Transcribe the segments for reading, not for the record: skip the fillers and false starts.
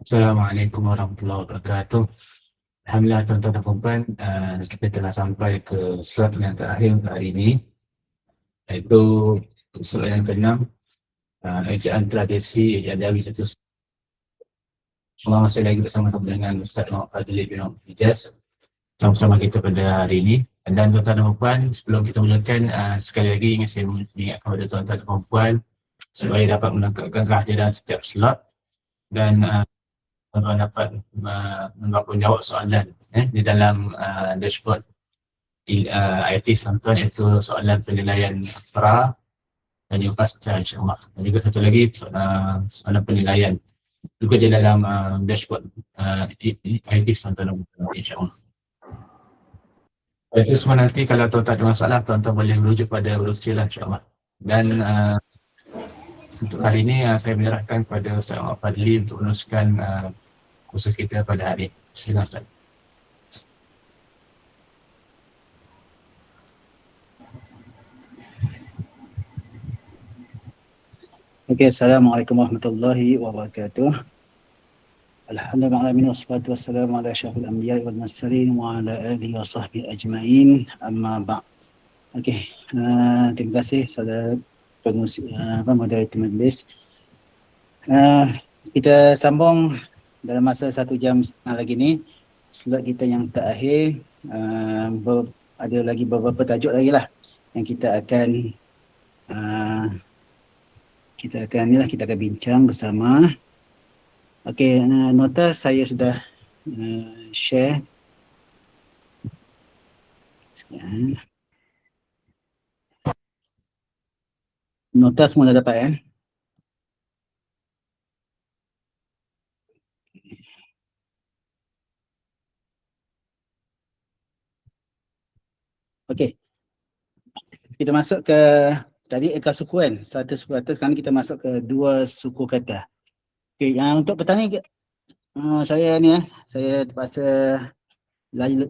Assalamualaikum warahmatullahi wabarakatuh. Alhamdulillah tuan-tuan dan puan, kita telah sampai ke slot yang terakhir untuk hari ini, iaitu slot yang ke-6, ejaan tradisi Adawi satu. Semua masih lagi bersama-sama dengan Ustaz Muhammad Fadli bin Ijaz sama-sama kita pada hari ini. Dan tuan-tuan dan puan, sebelum kita mulakan, sekali lagi ingin saya mengingat kepada tuan-tuan dan puan supaya dapat menangkapkan kehadiran setiap slot dan tuan-tuan dapat menjawab soalan di dalam dashboard IT tuan-tuan, iaitu soalan penilaian FRA dan juga PASTA, insyaAllah. Dan juga satu lagi soalan penilaian juga di dalam dashboard IT tuan-tuan, insyaAllah. Itu semua nanti kalau tuan-tuan ada masalah, tuan-tuan boleh merujuk pada brosur insyaAllah. Dan untuk kali ini saya menyerahkan kepada Ustaz Muhammad Fadli untuk meneruskan kursus kita pada hari ini. Silakan Ustaz. Okey, Assalamualaikum warahmatullahi wabarakatuh. Alhamdulillah, wassalatu wassalamu ala asyrafil anbiya'i wal mursalin wa ala alihi wa sahbihi ajma'in, amma ba'd. Okey, terima kasih saudara pengurusi moderator majlis. Kita sambung dalam masa 1 jam setengah lagi ni. Slot kita yang terakhir, ada lagi beberapa tajuk lagi lah yang kita akan bincang bersama. Okey, nota saya sudah share. Nota semua dah dapat kan? Okey. Kita masuk ke tadi suku kan, satu suku kata, sekarang kita masuk ke 2 suku kata. Okey, yang untuk petang ni saya terpaksa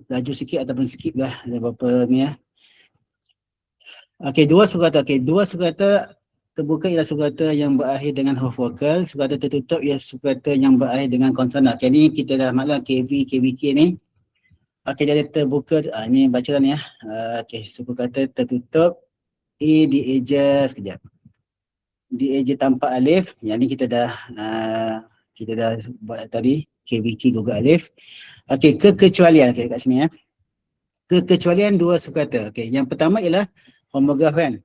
laju sikit ataupun skip lah ada beberapa ni . Okey, 2 suku kata. Okey, 2 suku kata terbuka ialah suku kata yang berakhir dengan huruf vokal, suku kata tertutup ialah suku kata yang berakhir dengan konsonan. Okey, ni kita dah maklum KV, KVK ni. Okey, dia ada terbuka, ni bacalah ni . Okey, suku kata tertutup, A dieja sekejap. Dieja tanpa alif, yang ni kita dah buat tadi, KVK gugur alif. Okey, kekecualian, okey kat sini . Kekecualian 2 suku kata. Okey, yang pertama ialah homograf kan.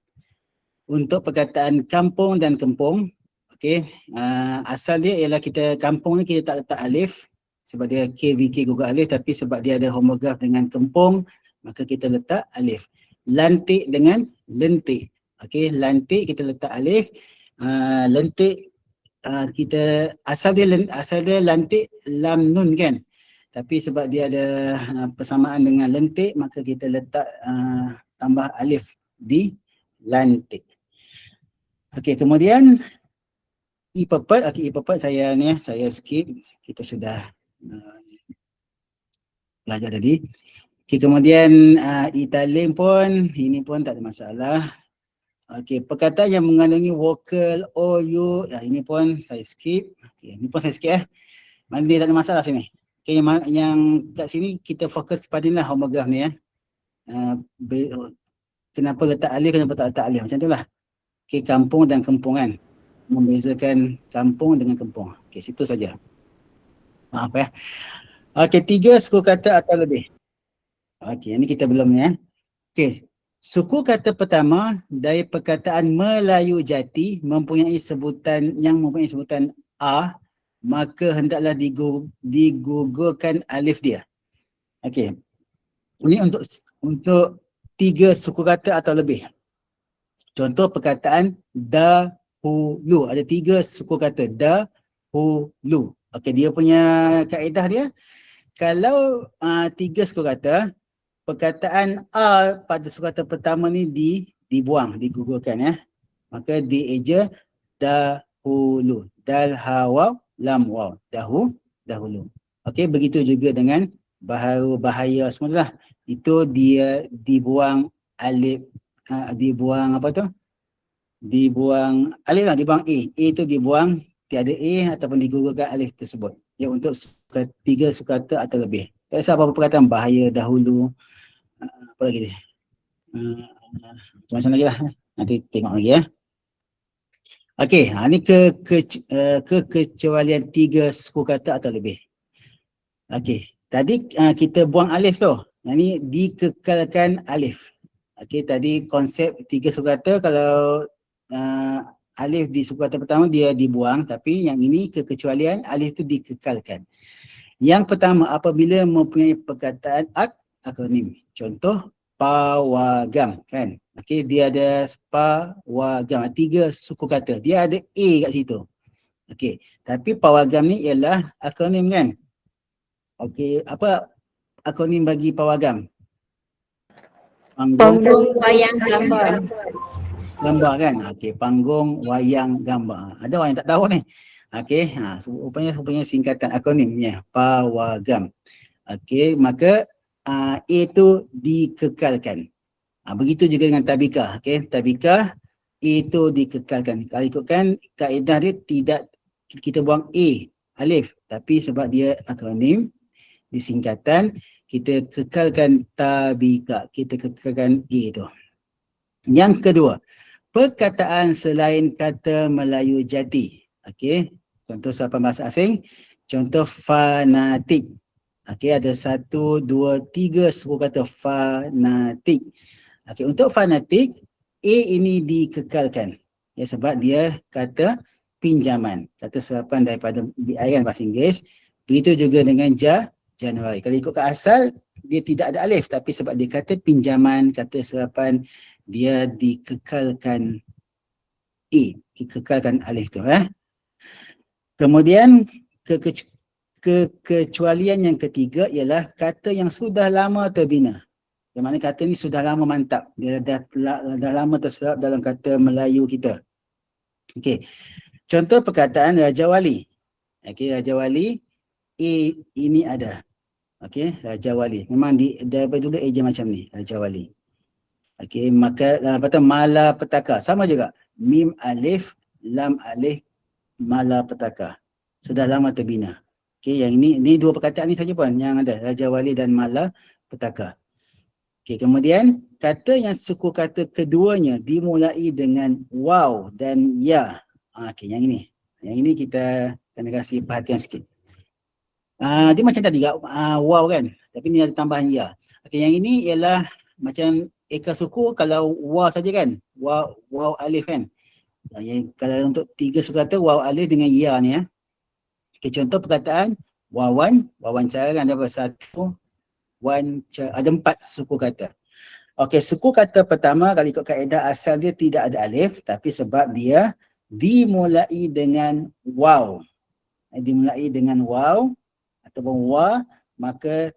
Untuk perkataan kampung dan kempung, okey, asal dia ialah kita kampung ni kita tak letak alif sebab dia KVK gugur alif, tapi sebab dia ada homograf dengan kempung, maka kita letak alif. Lantik dengan lentik. Okey, lantik kita letak alif, lentik kita asal dia lantik lam nun kan. Tapi sebab dia ada persamaan dengan lentik, maka kita letak tambah alif di lantik. Okey, kemudian i pepet. Okey, i pepet saya skip, kita sudah belajar tadi. Okey, kemudian italim pun, ini pun tak ada masalah. Okey, perkataan yang mengandungi vokal o, u, ini pun saya skip. Okey, ini pun saya skip . Mana ni tak ada masalah sini. Okey, yang kat sini kita fokus kepada lah homograf ni . Kenapa letak alif, kenapa tak letak alif, macam tu lah. Okey, kampung dan kempung kan. Membezakan kampung dengan kempung. Okey, situ saja. Maaf . Okey, 3 suku kata atau lebih. Okey, ini kita belum ni . Okey, suku kata pertama dari perkataan Melayu Jati mempunyai sebutan a, maka hendaklah digugurkan alif dia. Okey, ini untuk 3 suku kata atau lebih. Contoh perkataan dahulu, ada 3 suku kata dahulu. Okey, dia punya kaedah dia, kalau 3 suku kata, perkataan a pada suku kata pertama ni dibuang, digugurkan . Maka dieja dahulu. Dal ha waw lam waw. Dahulu. Okey, begitu juga dengan baharu, bahaya semua lah. Itu dia dibuang alif, dibuang apa tu? Dibuang alif lah, dibuang a. A tu dibuang, tiada a ataupun digugurkan alif tersebut. Ya, untuk tiga sukata atau lebih. Tak kisah apa-apa perkataan, bahaya, dahulu, apa lagi dia? Macam-macam lagi lah. Nanti tengok lagi ya. Okey, ini kekecualian tiga suku kata atau lebih. Okey, tadi kita buang alif tu. Yang ni dikekalkan alif. Okey, tadi konsep tiga suku kata, kalau alif di suku kata pertama dia dibuang, tapi yang ini kekecualian alif tu dikekalkan. Yang pertama, apabila mempunyai perkataan akronim. Contoh, pawagam, kan? Okey, dia ada pawagam, tiga suku kata. Dia ada A kat situ. Okey, tapi pawagam ni ialah akronim, kan? Okey, apa akronim bagi pawagam? Panggung wayang gambar. Gambar, kan? Okey, panggung wayang gambar. Ada orang yang tak tahu ni. Okey, rupanya singkatan akronimnya pawagam. Okey, maka A itu dikekalkan. Begitu juga dengan tabikah. Okey, tabikah itu dikekalkan. Kalau ikutkan kaedah dia, tidak kita buang A, alif, tapi sebab dia akronim, disingkatan, kita kekalkan tabikah, kita kekalkan A itu. Yang kedua, perkataan selain kata Melayu jati. Okey, contoh serapan bahasa asing, contoh fanatik. Okey, ada 1, 2, 3 suku kata fanatik. Okey, untuk fanatik, A ini dikekalkan. Ya, sebab dia kata pinjaman, kata serapan daripada BI, kan, bahasa Inggeris. Begitu juga dengan Januari. Kalau ikutkan asal, dia tidak ada alif, tapi sebab dia kata pinjaman, kata serapan, dia dikekalkan A, dikekalkan alif tu. Kemudian kekecualian yang ketiga ialah kata yang sudah lama terbina. Yang mana kata ni sudah lama mantap, dia dah lama terserap dalam kata Melayu kita. Okey, contoh perkataan Raja Wali. Okey, Raja Wali, A ini ada. Okey, Raja Wali. Memang daripada dulu eja macam ni, Raja Wali. Okey, maka malapetaka sama juga. Mim alif, lam alif, malapetaka. Sudah lama terbina. Okey, yang ini dua perkataan ni saja pun yang ada, Raja Wali dan malapetaka. Okey, kemudian kata yang suku kata keduanya dimulai dengan waw dan ya. Okey, yang ini. Yang ini kita kena kasih perhatian sikit. Dia macam tadi juga waw, kan, tapi ni ada tambahan ya. Okey, yang ini ialah macam eka suku kalau waw saja, kan, waw alif, kan. Kalau untuk tiga suku kata waw alif dengan ya ni ya. Okey, contoh perkataan wawancara, kan, ada satu, ada 4 suku kata. Okey, suku kata pertama kalau ikut kaedah asal dia tidak ada alif, tapi sebab dia dimulai dengan waw. Dimulai dengan waw ataupun wa, maka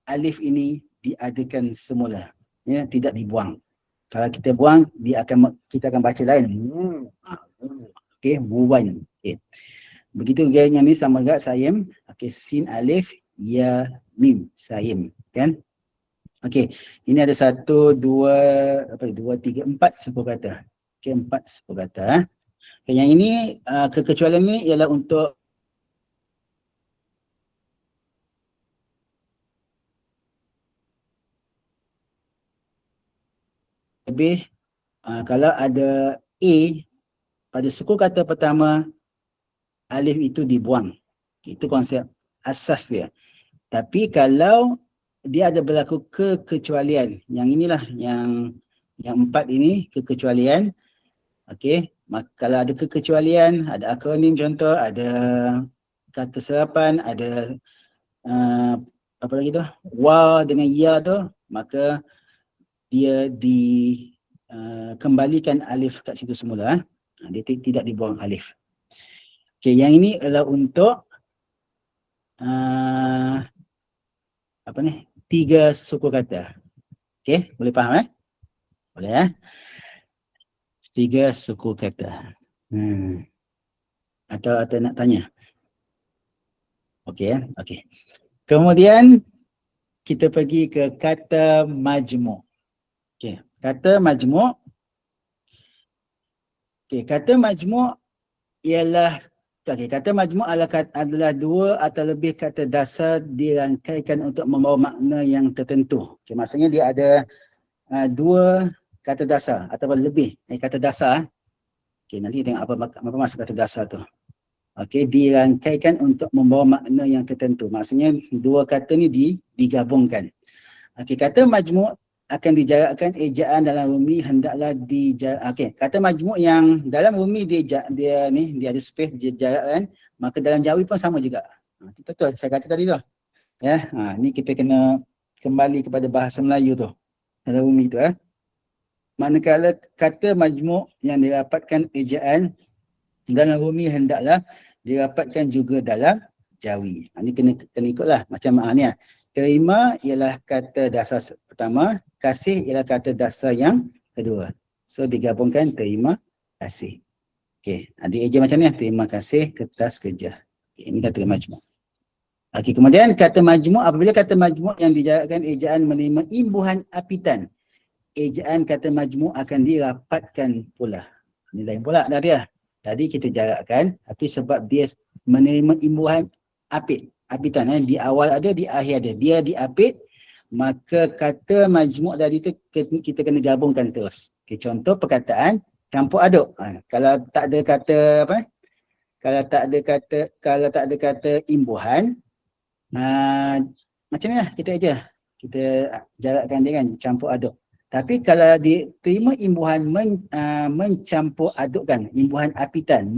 alif ini diadakan semula. Ya, tidak dibuang. Kalau kita buang, kita akan baca lain. Okey, buwan. Okey. Begitu gaya ni sama juga saim. Okey, sin alif, ya mim, saim, kan? Okey, ini ada 1, 2, 3, 4 suku kata. Okey, 4 suku kata. Okay, yang ini kekecualian ni ialah untuk lebih kalau ada A pada suku kata pertama, alif itu dibuang. Itu konsep asas dia. Tapi kalau dia ada berlaku kekecualian, yang inilah yang 4 ini kekecualian. Okey, kalau ada kekecualian, ada akronim contoh, ada kata serapan, ada apa lagi tu, wa dengan ya tu, maka dia dikembalikan alif kat situ semula. Dia tidak dibuang alif. Okey, yang ini adalah untuk apa ni, 3 suku kata. Okey, boleh faham Boleh 3 suku kata. Atau nak tanya? Okey okey. Kemudian kita pergi ke kata majmuk. Okey, kata majmuk. Okey, kata majmuk ialah Okey, kata majmuk adalah dua atau lebih kata dasar dirangkaikan untuk membawa makna yang tertentu. Okey, maksudnya dia ada dua kata dasar atau lebih kata dasar. Okey, nanti tengok apa maksud kata dasar tu. Okey, dirangkaikan untuk membawa makna yang tertentu. Maksudnya dua kata ni digabungkan. Okey, kata majmuk akan dijarakkan ejaan dalam rumi hendaklah okey, kata majmuk yang dalam rumi dia ada space dia jarakkan, maka dalam jawi pun sama juga. Betul saya kata tadi tu. Ya, ni kita kena kembali kepada bahasa Melayu tu. Dalam rumi tu manakala kata majmuk yang dirapatkan ejaan dalam rumi hendaklah dirapatkan juga dalam jawi. Ni kena ikutlah macam ni Terima ialah kata dasar pertama, kasih ialah kata dasar yang kedua. So digabungkan terima kasih. Okey, dia eja macam ni, terima kasih kertas kerja. Okay, ini kata majmuk. Okey, kemudian kata majmuk, apabila kata majmuk yang dijarakkan ejaan menerima imbuhan apitan, ejaan kata majmuk akan dirapatkan pula. Ini lain pula dah dia. Tadi kita jarakkan, tapi sebab dia menerima imbuhan apitan, di awal ada, di akhir ada. Dia diapit, maka kata majmuk tadi tu kita kena gabungkan terus. Okay, contoh perkataan campur aduk. Kalau tak ada kata kalau tak ada kata imbuhan, macam ni lah kita aja. Kita jarakkan dia kan, campur aduk. Tapi kalau diterima imbuhan mencampur adukkan, imbuhan apitan,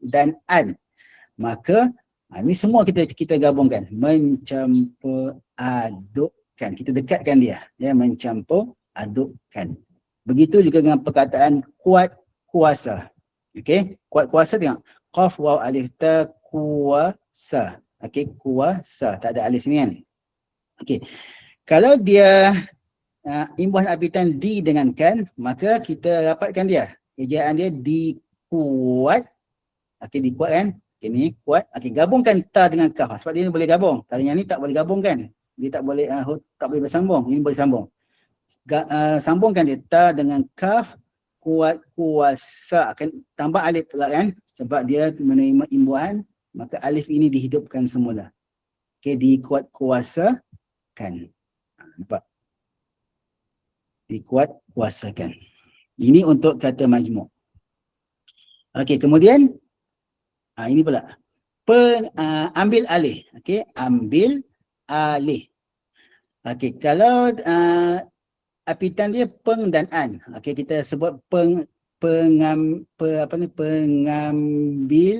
dan an, maka ni semua kita gabungkan, mencampur adukkan, kita dekatkan dia, mencampur adukkan. Begitu juga dengan perkataan kuat kuasa. Okey, kuat kuasa tengok, qaf waw alif ta kuasa. Okey, kuasa, tak ada alif ni kan. Okey, kalau dia imbuhan apitan di dengan kan, maka kita rapatkan dia, ejaan dia dikuat. Okey, dikuat kan. Okay, ni kuat. Okey, gabungkan ta dengan kaf. Sebab dia ni boleh gabung. Kalau yang ni tak boleh gabung kan. Dia tak boleh bersambung. Ini boleh sambung. Sambungkan dia ta dengan kaf, kuat kuasa. Akan tambah alif pula kan. Sebab dia menerima imbuhan, maka alif ini dihidupkan semula. Okey, dikuat kuasakan. Nampak? Dikuat kuasakan. Ini untuk kata majmuk. Okey, kemudian ini pula ambil alih. Okey, ambil alih. Okey, kalau apitan dia peng dan an. Okey, kita sebut pengambil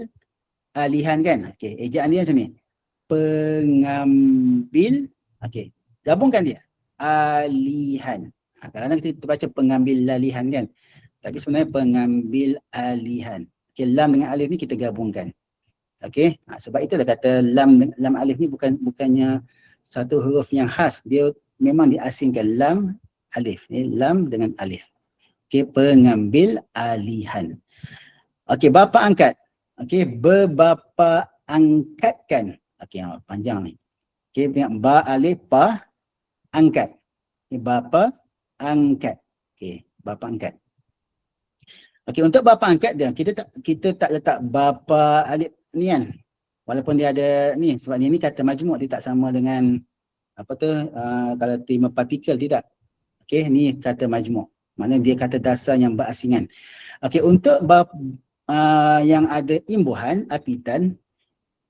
alihan kan. Okey, ejaan dia macam ni. Pengambil, okey, gabungkan dia. Alihan. Kadang-kadang kita baca pengambil alihan kan. Tapi sebenarnya pengambil alihan. Okay, lam dengan alif ni kita gabungkan. Okey, sebab itulah kata lam alif ni bukannya satu huruf yang khas. Dia memang diasingkan, lam alif. Lam dengan alif. Okey, pengambil alihan. Okey, bapa angkat. Okey, berbapa angkatkan. Okey, panjang ni. Okey, tengok ba alif pa angkat. Okay, bapa angkat. Okey, bapa angkat. Okey, untuk bapa angkat dia, kita tak letak bapa alif ni kan. Walaupun dia ada ni, sebab ni kata majmuk, dia tak sama dengan kalau terima partikel, tidak. Okey, ni kata majmuk. Maknanya dia kata dasar yang berasingan. Okey, untuk yang ada imbuhan apitan,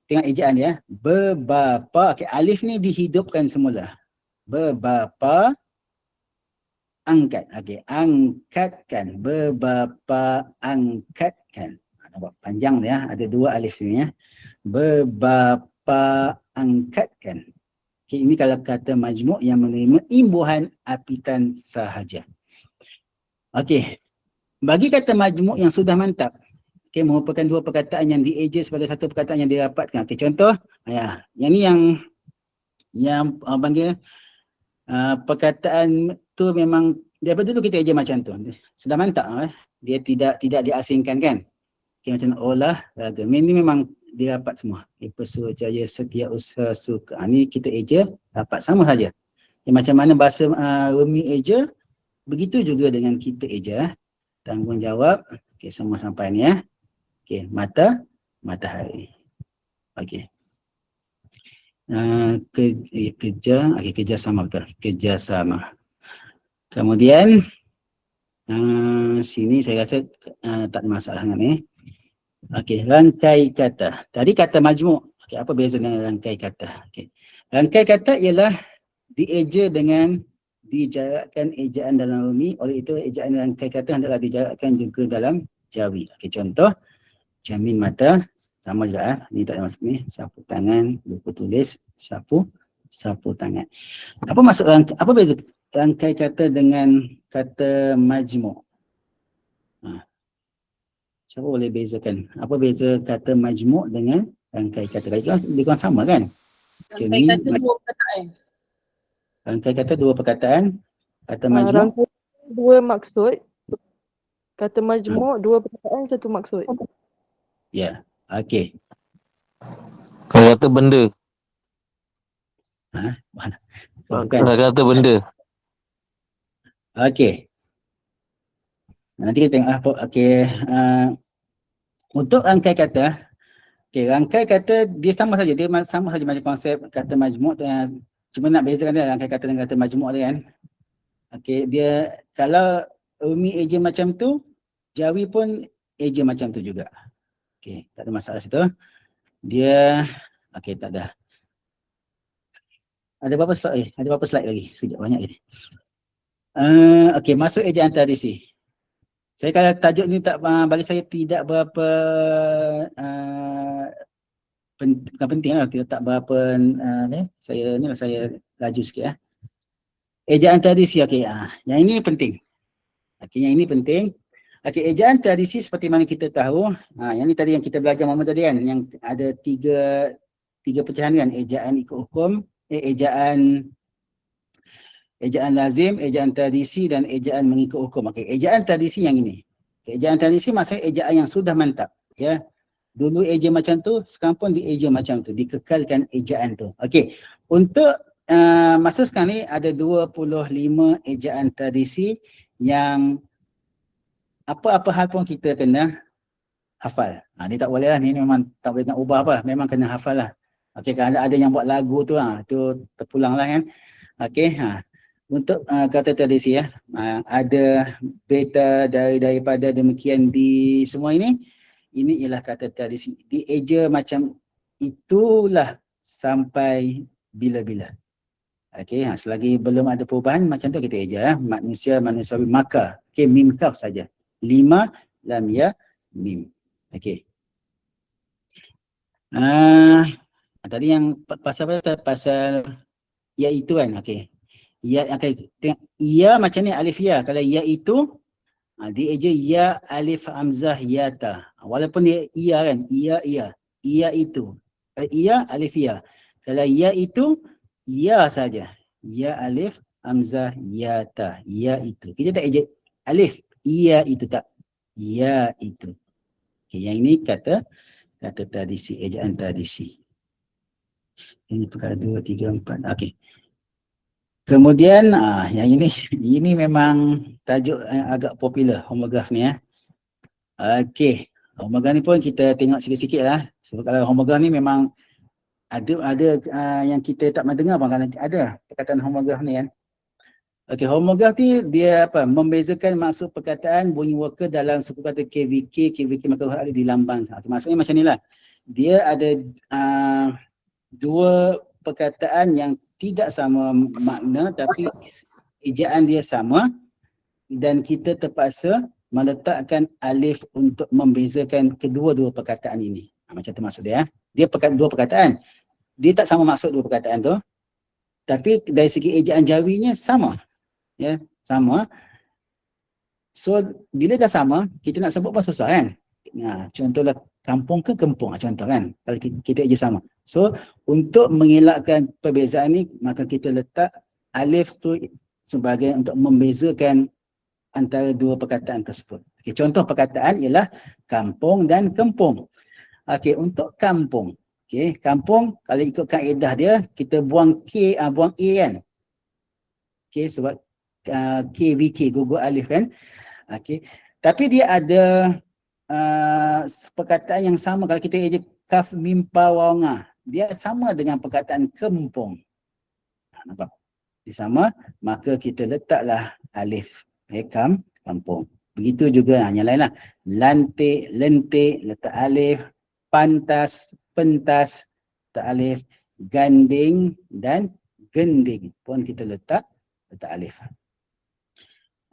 tengok ejaan dia, berbapa. Okey, alif ni dihidupkan semula. Berbapa angkat. Okey, angkatkan. Berbapa angkatkan. Nampak panjang dia, ada dua alif ni ya. Berbapa angkatkan. Okey, ini kalau kata majmuk yang menerima imbuhan apitan sahaja. Okey, bagi kata majmuk yang sudah mantap, okey, merupakan dua perkataan yang dieja sebagai satu perkataan yang dirapatkan. Okey, contoh, yang ni yang panggil perkataan tu memang daripada dulu kita eja macam tu. Sudah mantap, dia tidak diasingkan kan. Okay, macam olahraga. Ini memang dirapat semua. Persu, jaya, setia, usaha, suka. Ini kita eja dapat sama saja. Okay, macam mana bahasa Rumi eja, begitu juga dengan kita eja. Tanggungjawab. Okay, semua sampai ni ya. Okay, mata matahari. Okey. Kerjasama betul. Kerjasama. Kemudian sini saya rasa tak ada masalah dengan ni. Okey, rangkai kata. Tadi kata majmuk. Okey, apa beza dengan rangkai kata? Okey. Rangkai kata ialah dieja dengan dijarakkan ejaan dalam rumi. Oleh itu ejaan rangkai kata hendaklah dijarakkan juga dalam jawi. Okey, contoh cermin mata sama juga ni tak ada maksud ni, sapu tangan, buku tulis, sapu tangan. Apa beza rangkai kata dengan kata majmuk? Siapa boleh bezakan? Apa beza kata majmuk dengan rangkai kata? Dia sama kan? Rangkai kata dua perkataan. Rangkai kata dua perkataan. Kata majmuk. Rangkai dua maksud. Kata majmuk dua perkataan satu maksud. Ya, okey. Kalau kata benda. Bukan. Kalau kata benda. Okey. Nanti kita tengok apa. Okey. Untuk rangkai kata, rangkai kata dia sama saja. Dia sama saja macam konsep kata majmuk. Cuma nak bezakan dia rangkai kata dengan kata majmuk dia kan. Okey, dia kalau umi eja macam tu, jawi pun eja macam tu juga. Okey, tak ada masalah situ. Dia okey, tak ada. Ada berapa slide lagi? Ada berapa slide lagi? Sekejap, banyak lagi. Okey, masuk ejaan tradisi. Saya kalau tajuk ni tak bagi saya tidak berapa bukan penting lah, tak berapa saya laju sikit . Ejaan tradisi, okey. Yang ini penting. Okey, yang ini penting. Okey, ejaan tradisi seperti mana kita tahu, yang ni tadi yang kita belajar malam tadi kan, yang ada tiga pecahan kan, ejaan ikut hukum, ejaan lazim, ejaan tradisi dan ejaan mengikut hukum. Okey, ejaan tradisi yang ini. Okay, ejaan tradisi maksudnya ejaan yang sudah mantap, ya. Dulu eja macam tu, sekarang pun dieja macam tu, dikekalkan ejaan tu. Okey, untuk masa sekarang ni ada 25 ejaan tradisi yang apa-apa hal pun kita kena hafal. Ni tak boleh lah, ni memang tak boleh nak ubah apa, memang kena hafal lah. Okey, kalau ada yang buat lagu tu, tu terpulang lah kan. Okey, untuk kata tradisi ya, ada beta daripada demikian di semua ini ialah kata tradisi. Dieja macam itulah sampai bila-bila. Okey, selagi belum ada perubahan macam tu kita eja manusiawi maka. Okey, mim kaf saja. 5 lam ya mim. Okey. Tadi yang pasal apa? Pasal iaitu kan. Okey. Ya, ia macam ni alif ya. Kalau ya itu dia eja ya alif hamzah ya ta. Walaupun dia ia kan, ia itu. Kalau ia alif ya. Kalau ya itu ya saja. Ya alif hamzah ya ta. Ya itu. Kita tak eja alif ia itu tak. Ya itu. Okay, yang ini kata tradisi, ejaan tradisi. Ini perkara 2, 3, 4. Okey. Kemudian yang ini memang tajuk yang agak popular, homograf ni ya. Okey, homograf ni pun kita tengok sikit-sikit lah. Sebab kalau homograf ni memang ada yang kita tak pernah dengar pun kalau ada perkataan homograf ni kan. Okey, homograf ni dia membezakan maksud perkataan bunyi worker dalam suku kata KVK maka ada dilambangkan. Maksudnya macam ni lah. Dia ada dua perkataan yang tidak sama makna tapi ejaan dia sama dan kita terpaksa meletakkan alif untuk membezakan kedua-dua perkataan ini. Macam tu maksud dia. Dia dua perkataan. Dia tak sama maksud dua perkataan tu. Tapi dari segi ejaan jawinya sama. Ya, sama. So bila dah sama, kita nak sebut pun susah kan. Contohlah kampung ke kempung contoh kan. Kalau kita eja sama. So untuk mengelakkan perbezaan ni maka kita letak alif tu sebagai untuk membezakan antara dua perkataan tersebut. Okey, contoh perkataan ialah kampung dan kempung. Okey, untuk kampung. Okey, kampung kalau ikut kaedah dia kita buang K, buang A kan. Okey, sebab KVK gugur alif kan. Okey. Tapi dia ada perkataan yang sama. Kalau kita eja kaf mim pa waw nga, dia sama dengan perkataan kempung. Nampak? Dia sama, maka kita letaklah alif. Kampung. Begitu juga yang lain lah. Lantik, lentik, letak alif. Pantas, pentas, letak alif. Ganding dan gending pun kita letak alif.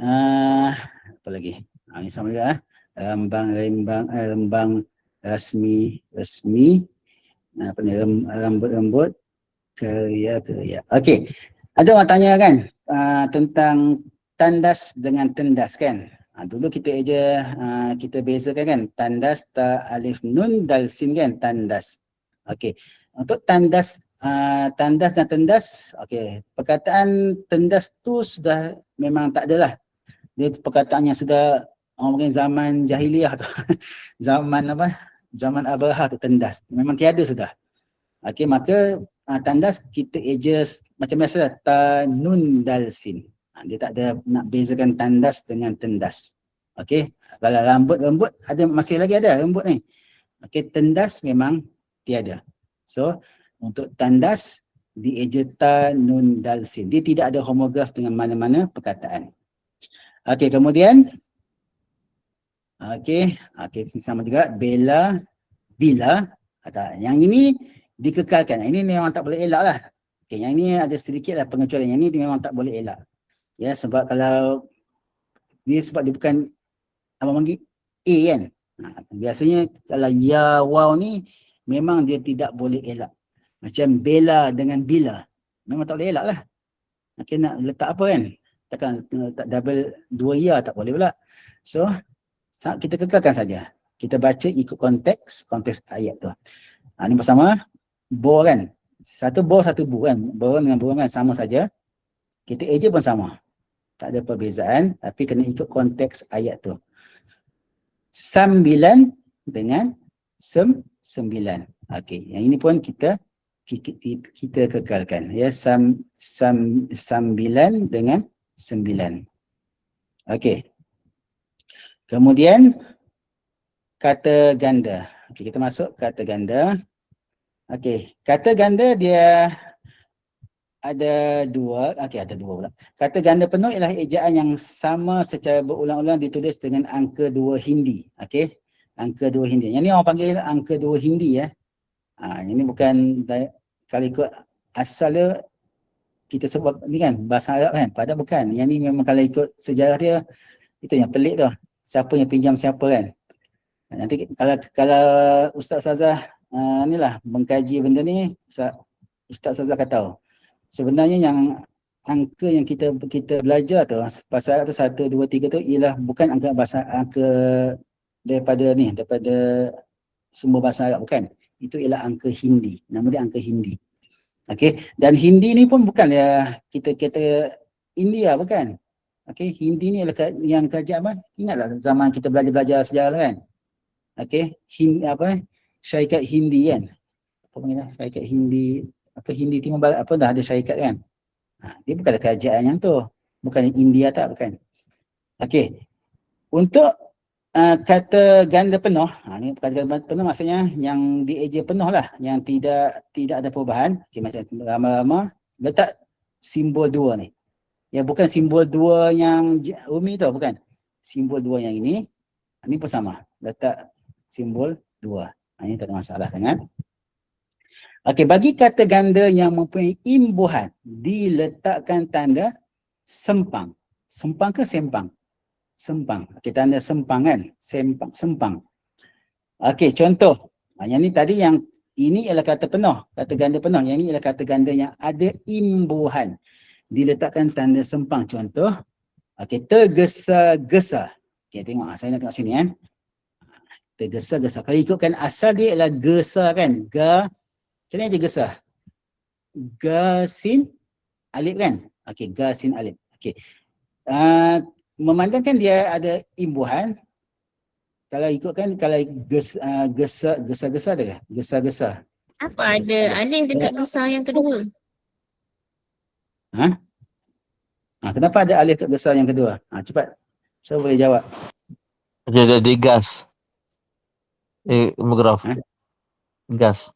Apa lagi? Ini sama juga. Rembang, rasmi, apa ni, rambut, kerja. Okey. Ada orang tanya kan tentang tandas dengan tendas kan. Dulu kita kita bezakan kan, tandas, ta, alif, nun, dal, sin kan, tandas. Okey. Untuk tandas dan tendas, okey, perkataan tendas tu sudah memang tak adalah. Dia perkataan yang sudah orang zaman jahiliah tu. Zaman Abraha tu tendas. Memang tiada sudah. Okey, maka tandas kita eja macam biasa lah, ta, nun, dal, sin. Dia tak ada nak bezakan tandas dengan tendas. Okey, kalau rambut ada, masih lagi ada rambut ni. Okey, tendas memang tiada. So, untuk tandas dieja ta, nun, dal, sin. Dia tidak ada homograf dengan mana-mana perkataan. Okey, kemudian okey, sama juga bela, bila. Yang ini dikekalkan. Ini memang tak boleh elak lah. Okey, yang ini ada sedikit lah pengecualian. Yang ini memang tak boleh elak. Ya, sebab kalau dia bukan abang panggil A kan. Biasanya kalau ya, waw ni memang dia tidak boleh elak. Macam bela dengan bila. Memang tak boleh elak lah. Okey, nak letak apa kan? Takkan letak double dua ya, tak boleh pula. So, kita kekalkan saja. Kita baca ikut konteks ayat tu. Ini bersama bo kan. Satu bo, satu bu kan. Borong dengan burung kan sama saja. Kita eja pun sama. Tak ada perbezaan, tapi kena ikut konteks ayat tu. Sambilan dengan sembilan. Okey, yang ini pun kita kekalkan. Ya, sambilan dengan sembilan. Okey. Kemudian kata ganda. Okey, kita masuk kata ganda. Okey, kata ganda dia ada dua. Okey, ada dua pula. Kata ganda penuh ialah ejaan yang sama secara berulang-ulang ditulis dengan angka dua Hindi. Okey, angka dua Hindi. Yang ni orang panggil angka dua Hindi ya. Ini bukan kalau ikut asal dia kita sebut ni kan bahasa Arab kan. Padahal bukan. Yang ni memang kalau ikut sejarah dia, itu yang pelik tu. Siapa yang pinjam siapa kan. Nanti kalau Ustaz Ustazah inilah mengkaji benda ni, Ustaz Ustazah akan tahu. Sebenarnya yang angka yang kita belajar tu, bahasa Arab tu 1, 2, 3 tu ialah bukan angka daripada sumber bahasa Arab, bukan. Itu ialah angka Hindi. Nama dia angka Hindi. Okey, dan Hindi ni pun bukan ya kita India, bukan. Okey, Hindi ni adalah yang kerajaan apa? Ingatlah zaman kita belajar sejarah kan. Okey, syarikat Hindi kan. Apa panggil syarikat Hindi, apa Hindi Timur Barat, apa dah ada syarikat kan. Dia bukan kerajaan yang tu. Bukan India tak, bukan. Okey. Untuk kata ganda penuh, ni kata ganda penuh maksudnya yang dieja penuh lah, yang tidak ada perubahan. Okey, macam ramah-ramah, letak simbol dua ni. Ya, bukan simbol dua yang Umi tu, bukan. Simbol dua yang ini pun sama. Letak simbol dua. Ini tak ada masalah sangat. Okey, bagi kata ganda yang mempunyai imbuhan, diletakkan tanda sempang. Sempang ke sempang? Sempang. Okey, tanda sempang kan? Sempang. Okey, contoh. Yang ni tadi yang ini ialah kata penuh, kata ganda penuh. Yang ini ialah kata ganda yang ada imbuhan. Diletakkan tanda sempang. Contoh. Okey, tergesa-gesa. Okey, tengok. Saya nak tengok sini kan. Tergesa-gesa. Kalau ikutkan asal dia ialah gesa kan? Macam ni je gesa. Sin alif kan? Okey, sin alif. Okey. Memandangkan dia ada imbuhan. Kalau ikutkan, kalau gesa-gesa ada ke? Gesa-gesa. Apa ada alif dekat gesa yang kedua? Kenapa ada alif kat gesa yang kedua? Cepat. Saya boleh jawab. Dia dah digas. Homograf. Ha? Gas.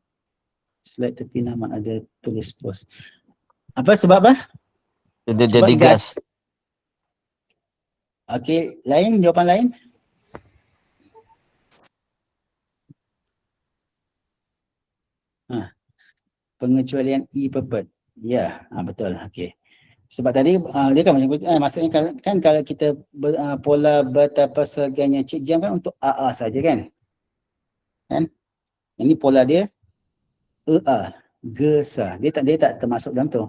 Slide tepi nama ada tulis pos. Apa sebab apa? Dia Sebab jadi gas. Okey, jawapan lain? Pengecualian e-purpose. Ya, betul. Okey. Sebab tadi dia kan maksudnya kan kalau kita pola bertapasegannya Cik Jam kan untuk AA saja kan? Kan? Ini pola dia EA, gesa. Dia tak termasuk dalam tu.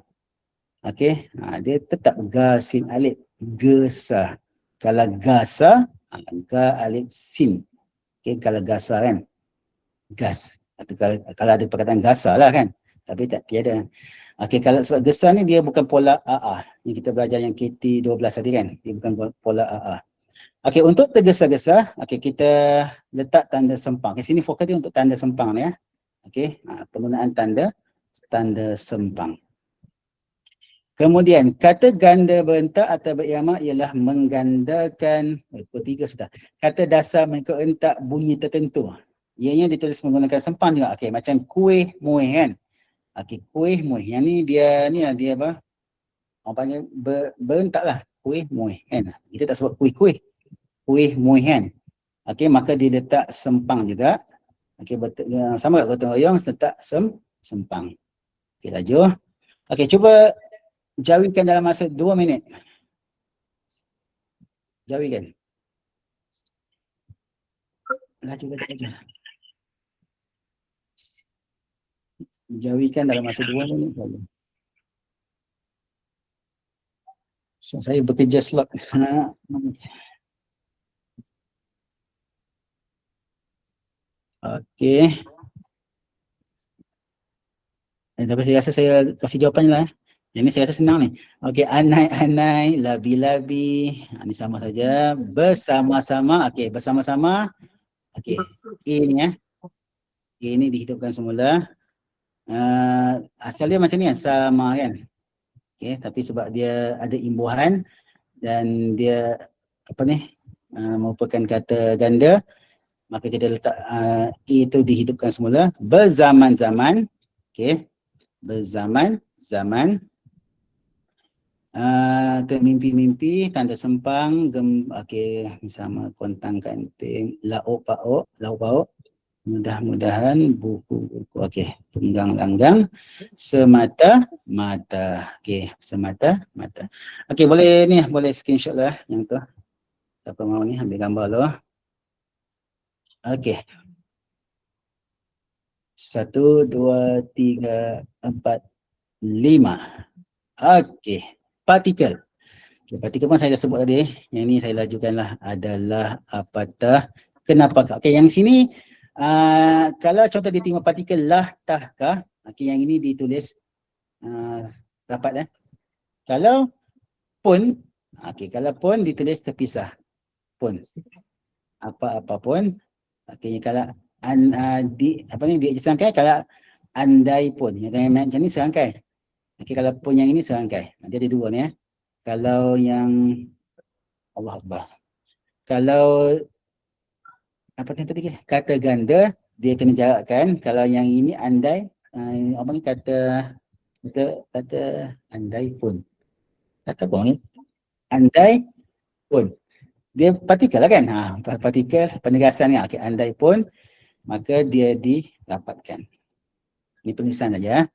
Okey, dia tetap gasin alif, gesa. Kalau gasa, ga alif sin. Okey, kalau gasa kan? Gas. Atau kalau ada perkataan gasa lah kan? Tapi tak tiada. Okey, kalau sebab gesa ni dia bukan pola AA. Yang kita belajar yang KT12 tadi kan? Dia bukan pola AA. Okey, untuk tergesa-gesa, okey kita letak tanda sempang. Kat sini fokus dia untuk tanda sempang ni ya. Okey, penggunaan tanda sempang. Kemudian, kata ganda berentak atau beriama ialah menggandakan, ketiga sudah. Kata dasar menghentak bunyi tertentu. Ianya ditulis menggunakan sempang juga. Okey, macam kuih muih kan. Okey, kuih muih. Yang ni dia apa? Orang panggil berentak lah. Kuih muih kan. Kita tak sebut kuih-kuih. Kuih muih kan. Okey, maka dia letak sempang juga. Okey, sama kat gotong royong letak sempang. Okey, laju. Okey, cuba jawikan dalam masa 2 minit. Jawikan. Laju. Jawikan dalam masa 2 minit saja. So, saya bekerja slot. Okey. Tapi saya rasa saya kasih jawapannya lah. Yang ni saya rasa senang ni. Okey, anai-anai, labi-labi. Ini sama saja. Bersama-sama. Okey, bersama-sama. Okey, A ni ya. A ni dihidupkan semula. Asal dia macam ni kan, sama kan. Okey, tapi sebab dia ada imbuhan dan dia merupakan kata ganda, maka kita letak A itu dihidupkan semula. Berzaman-zaman. Okey. Berzaman-zaman. Mimpi-mimpi, tanda sempang, okey, sama kontang kanting, lauk pauk, mudah-mudahan, buku-buku, okey, tunggang langgang, semata-mata, okey, semata-mata. Okey, boleh screenshot lah yang tu. Siapa mahu ni, ambil gambar dulu. Okey. 1, 2, 3, 4, 5. Okey. Partikel. Okay, partikel pun saya dah sebut tadi. Yang ni saya lajukanlah adalah apatah, kenapakah. Okey, yang sini kalau contoh dia terima partikel lah, tahkah. Okey, yang ini ditulis rapat . Kalau pun, okey, kalau pun ditulis terpisah. Pun. Apa-apa pun. Okey, kalau dia serangkai, kalau andai pun. Yang macam ni serangkai. Okey, kalau pun yang ini serangkai. Dia ada dua ni ya. Kalau yang Allah Akbar. Kalau apa tadi kata ganda, dia kena jarakkan. Kalau yang ini andai, kata andai pun. Kata apa ni? Andai pun. Dia partikel lah kan? Partikel penegasan ni. Okey, andai pun, maka dia dirapatkan. Ini penulisan saja.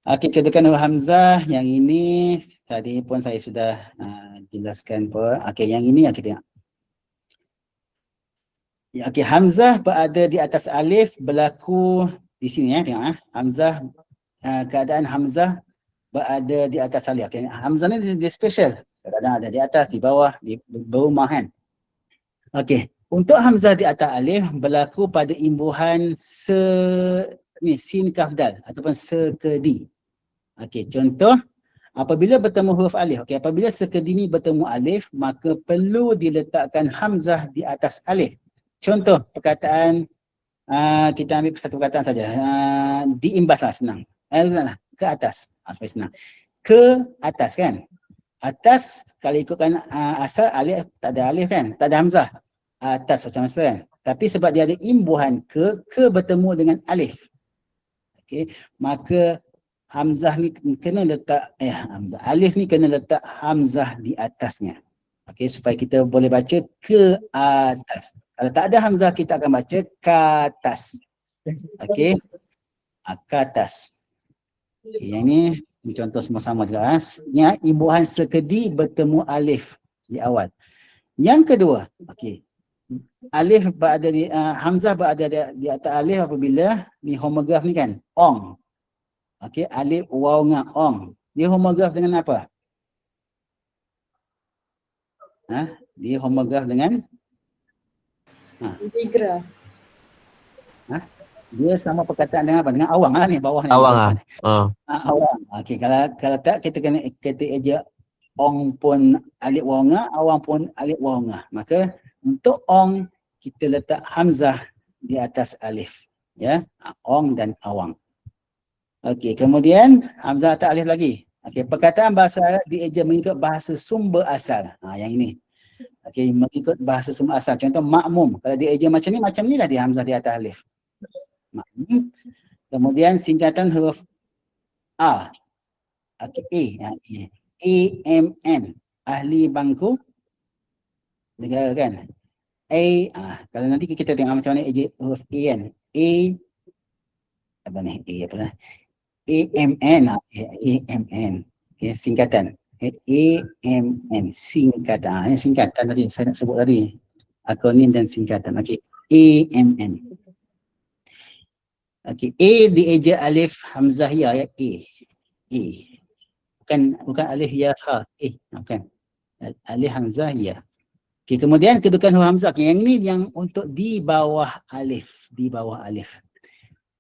Okey, kedudukan huruf hamzah yang ini tadi pun saya sudah jelaskan pun. Okey, yang ini kita tengok. Okey, hamzah berada di atas alif berlaku di sini ya, tengok hamzah, keadaan hamzah berada di atas alif. Okey, hamzah ni dia special. Kadang-kadang ada di atas, di bawah, di berumah kan. Okey, untuk hamzah di atas alif berlaku pada imbuhan sin kaf dal ataupun sekedi. Okey, contoh apabila bertemu huruf alif. Okey, apabila sekedi ni bertemu alif, maka perlu diletakkan hamzah di atas alif. Contoh perkataan, kita ambil satu perkataan saja. Diimbas lah, senang. Ke atas. Supaya senang. Ke atas kan. Atas, kalau ikutkan asal alif, tak ada alif kan. Tak ada hamzah. Atas macam mana kan. Tapi sebab dia ada imbuhan ke bertemu dengan alif. Okey, maka hamzah ni kena letak hamzah. Alif ni kena letak hamzah di atasnya. Okey, supaya kita boleh baca ke atas. Kalau tak ada hamzah kita akan baca ke atas. Okey. Ke atas. Okay, yang ni contoh sama-sama juga. Yang imbuhan sekedi bertemu alif di awal. Yang kedua, okey. Alif berada di hamzah berada di atas alif apabila ni homograf ni kan ong. Okey, alif waw dengan ong. Dia homograf dengan apa? Dia homograf dengan Integra. dia sama perkataan dengan apa? Dengan awang lah ni, bawah ni. Awang Awang. Okey, kalau tak kita kena eja ong pun alif waw ngah, awang pun alif waw ngah. Maka untuk ong kita letak hamzah di atas alif, ya. Ong dan awang. Okey, kemudian hamzah atas alif lagi. Okey, perkataan bahasa Arab dieja mengikut bahasa sumber asal. Yang ini. Okey, mengikut bahasa sumber asal. Contoh makmum. Kalau dieja macam ni lah dia hamzah di atas alif. Makmum. Kemudian singkatan huruf A. Okey, A. AMN. Ahli bangku negara kan. Kalau nanti kita tengok macam mana huruf A kan. AMN. AMN. Okay, singkatan. AMN. Singkatan. Ini singkatan tadi. Saya nak sebut tadi. Akronim dan singkatan. Okey. AMN. Okey. A dieja alif hamzah ya. A. Bukan alif ya ha. Bukan. Alif hamzah ya. Okay, kemudian kedudukan huruf hamzah. Yang ni yang untuk di bawah alif. Di bawah alif.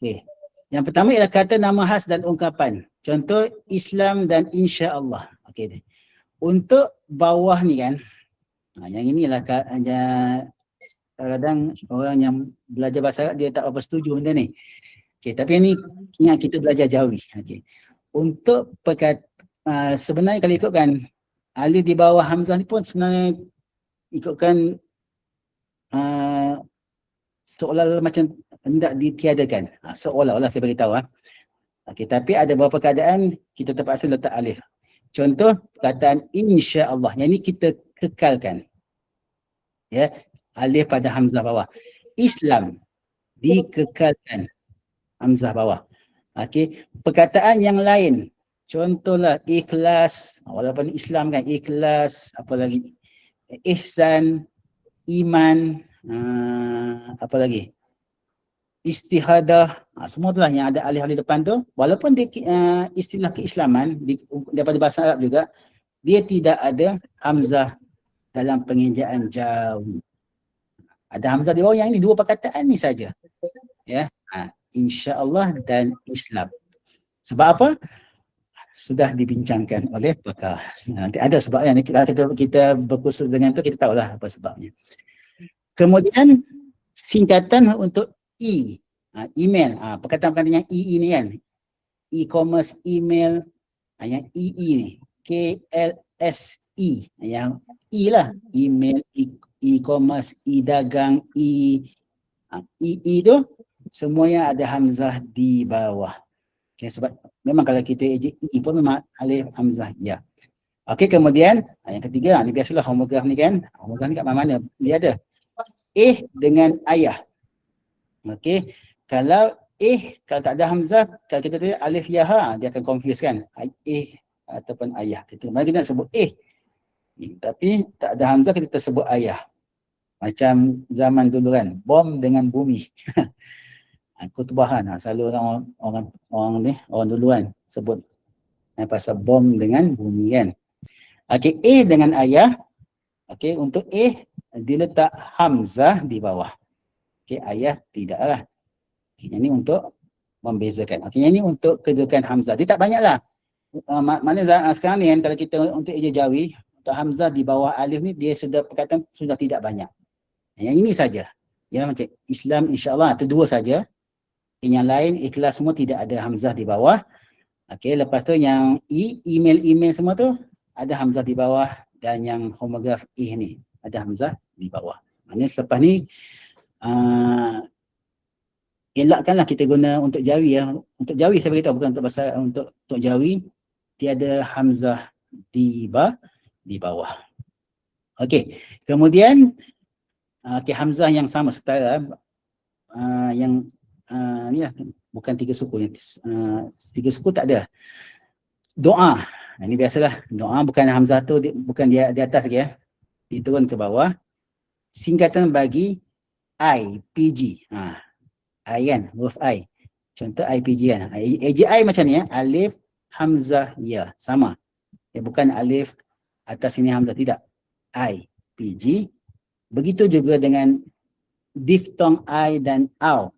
Okay. Yang pertama ialah kata nama khas dan ungkapan. Contoh Islam dan insya-Allah. Okay. Untuk bawah ni kan. Yang inilah kadang orang yang belajar bahasa Arab dia tak apa setuju benda ni. Okay, tapi yang ni ingat kita belajar Jawi. Okay. Untuk sebenarnya kalau ikutkan alif di bawah hamzah ni pun sebenarnya ikutkan seolah-olah macam hendak ditiadakan. Seolah-olah saya beritahu. Okey, tapi ada beberapa keadaan kita terpaksa letak alif. Contoh perkataan insya-Allah. Yang ni kita kekalkan. Ya, alif pada hamzah bawah. Islam dikekalkan hamzah bawah. Okey, perkataan yang lain. Contohlah ikhlas, walaupun Islam kan ikhlas, apa lagi? Ihsan, iman, apa lagi? Istihadah, semua itulah yang ada alif-alif depan tu. Walaupun dia, istilah keislaman daripada bahasa Arab juga, dia tidak ada hamzah dalam pengejaan jauh. Ada hamzah di bawah yang ini, dua perkataan ni saja. Ya, insya-Allah dan Islam. Sebab apa? Sudah dibincangkan oleh pakar. Nanti ada sebabnya. Kalau kita berkursus dengan tu, kita tahulah apa sebabnya. Kemudian singkatan untuk email. Perkataan-perkataan yang ni kan. E-commerce, email, yang ni. KLSE. Yang lah. Email, e-commerce, e-dagang, tu semuanya ada hamzah di bawah. Okay, sebab memang kalau kita ejek pun memang alif hamzah ya. Okey, kemudian yang ketiga, ni biasalah homograf ni kan. Homograf ni kat mana-mana dia ada. Dengan ayah. Okey, kalau tak ada hamzah, kalau kita tadi alif ya ha, dia akan confuse kan. Ataupun ayah. Kita nak sebut tapi tak ada hamzah kita sebut ayah. Macam zaman dulu kan, bom dengan bumi. Kutubah kan, selalu orang dulu kan sebut pasal bom dengan bumi kan. Okey, dengan ayah. Okey, untuk diletak hamzah di bawah. Okey, ayah tidaklah. Okay, ini untuk membezakan. Okey, ini untuk kedudukan hamzah. Dia tak banyaklah. Maknanya sekarang ni kan, kalau kita untuk eja Jawi, untuk hamzah di bawah alif ni dia sudah perkataan sudah tidak banyak. Yang ini saja. Ya, macam Islam insya-Allah itu dua saja. Yang lain ikhlas semua tidak ada hamzah di bawah. Okey, lepas tu yang email semua tu ada hamzah di bawah, dan yang homograf ni ada hamzah di bawah. Maknanya selepas ni elakkanlah kita guna untuk jawi ya. Untuk jawi saya beritahu, bukan untuk bahasa, untuk jawi tiada hamzah di bawah. Okey, kemudian hamzah yang sama setara, yang ni lah, bukan 3 suku, yang 3 suku tak ada. Doa, ini biasalah, doa bukan hamzah tu bukan di atas lagi ya, diturun ke bawah. Singkatan bagi IPG, I kan, huruf I, contoh IPG kan. AJI macam ni ya, alif hamzah ya, sama ya, bukan alif atas sini hamzah, tidak, IPG. Begitu juga dengan diftong I dan au,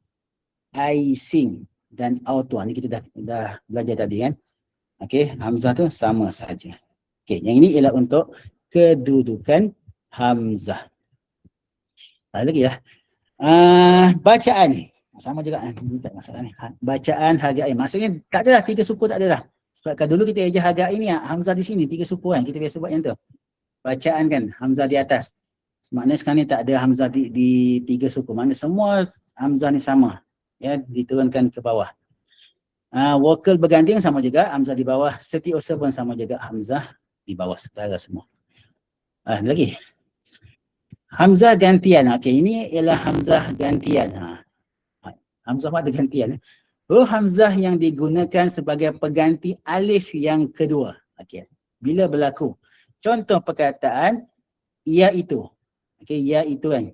I sing dan au tu, ni kita dah belajar tadi kan. Okey, hamzah tu sama saja. Okey, yang ini ialah untuk kedudukan hamzah. Lagi lah. Bacaan sama juga, tak masalah ni. Bacaan harga ain, maksudnya tak adalah 3 suku, tak adalah. Sebab kalau dulu kita eja harga ain ni, hamzah di sini 3 suku kan, kita biasa buat yang tu. Bacaan kan, hamzah di atas. Maknanya sekarang ni tak ada hamzah di 3 suku. Maknanya semua hamzah ni sama ya, diturunkan ke bawah. Vokal berganding sama juga, hamzah di bawah. Setiausaha pun sama juga, hamzah di bawah, setara semua. Lagi hamzah gantian. Okey, ini ialah hamzah gantian. Hamzah ada gantian. Hamzah yang digunakan sebagai pengganti alif yang kedua. Okey, bila berlaku? Contoh perkataan ya itu. Okey, ya itu kan.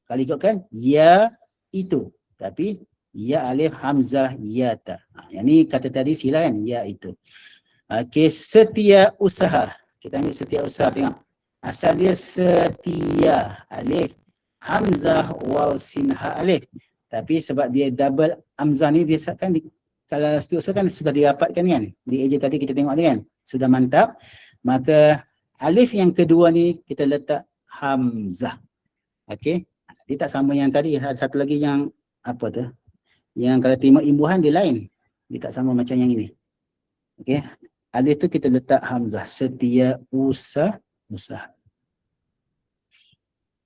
Kalau ikutkan ya itu, tapi ya alif hamzah ya ta. Yang ni kata tadi sila kan, ya itu. Okey, setia usaha. Kita ambil setia usaha, tengok. Asal dia setia alif hamzah waw sin ha alif. Tapi sebab dia double hamzah ni, dia kan kalau setia usaha kan sudah dirapatkan kan. Di eja tadi kita tengok ni kan, sudah mantap. Maka alif yang kedua ni kita letak hamzah. Okey. Dia tak sama yang tadi. Ada satu lagi yang apa tu? Yang kalau terima imbuhan dia lain. Dia tak sama macam yang ini. Okey. Alif tu kita letak hamzah. Setia usaha.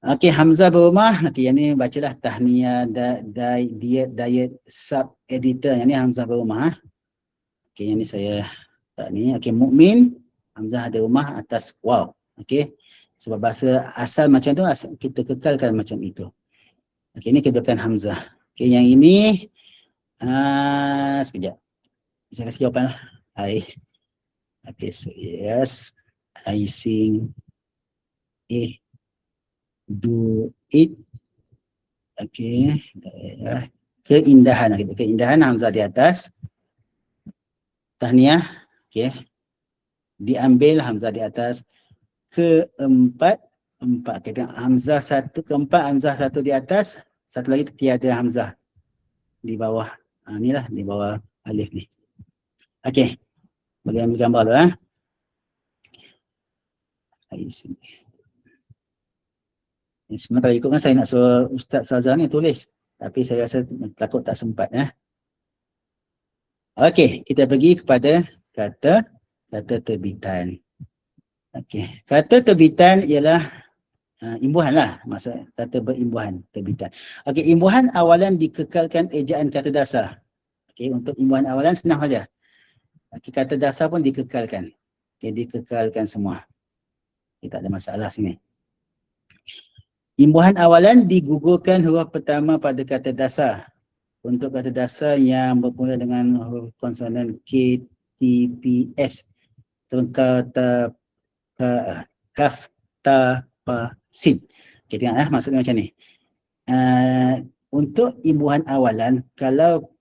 Okey, hamzah berumah. Okey, yang ni bacalah tahniah, diet, sub editor. Yang ni hamzah berumah. Okey, yang ni saya tak ni. Okey, mukmin, hamzah ada rumah atas waw. Okey. Sebab bahasa asal macam tu, kita kekalkan macam itu. Okey, ini kedudukan hamzah. Okey, yang ini sekejap. Saya kasih jawapan lah. Okey, so yes. I sing, do it. Okey, keindahan. Keindahan hamzah di atas. Tahniah, okey. Diambil hamzah di atas. Keempat, kita hamzah satu, keempat hamzah satu di atas, satu lagi tiada hamzah di bawah. Inilah di bawah alif ni. Okey, bagi ambil gambar tu sebenarnya kalau ikutkan saya nak suruh Ustaz Salzah ni tulis, tapi saya rasa takut tak sempat Okey, kita pergi kepada kata terbitan. Okey, kata terbitan ialah imbuhan lah, maksud kata berimbuhan, terbitan. Okey, imbuhan awalan dikekalkan ejaan kata dasar. Okey, untuk imbuhan awalan senang saja. Okey, kata dasar pun dikekalkan. Okey, dikekalkan semua. Okay, tak ada masalah sini. Imbuhan awalan digugurkan huruf pertama pada kata dasar. Untuk kata dasar yang bermula dengan huruf konsonan K, T, P, S. Kata kaf, ta, pa, sin. Okay, tengok maksudnya macam ni. Untuk imbuhan awalan, kalau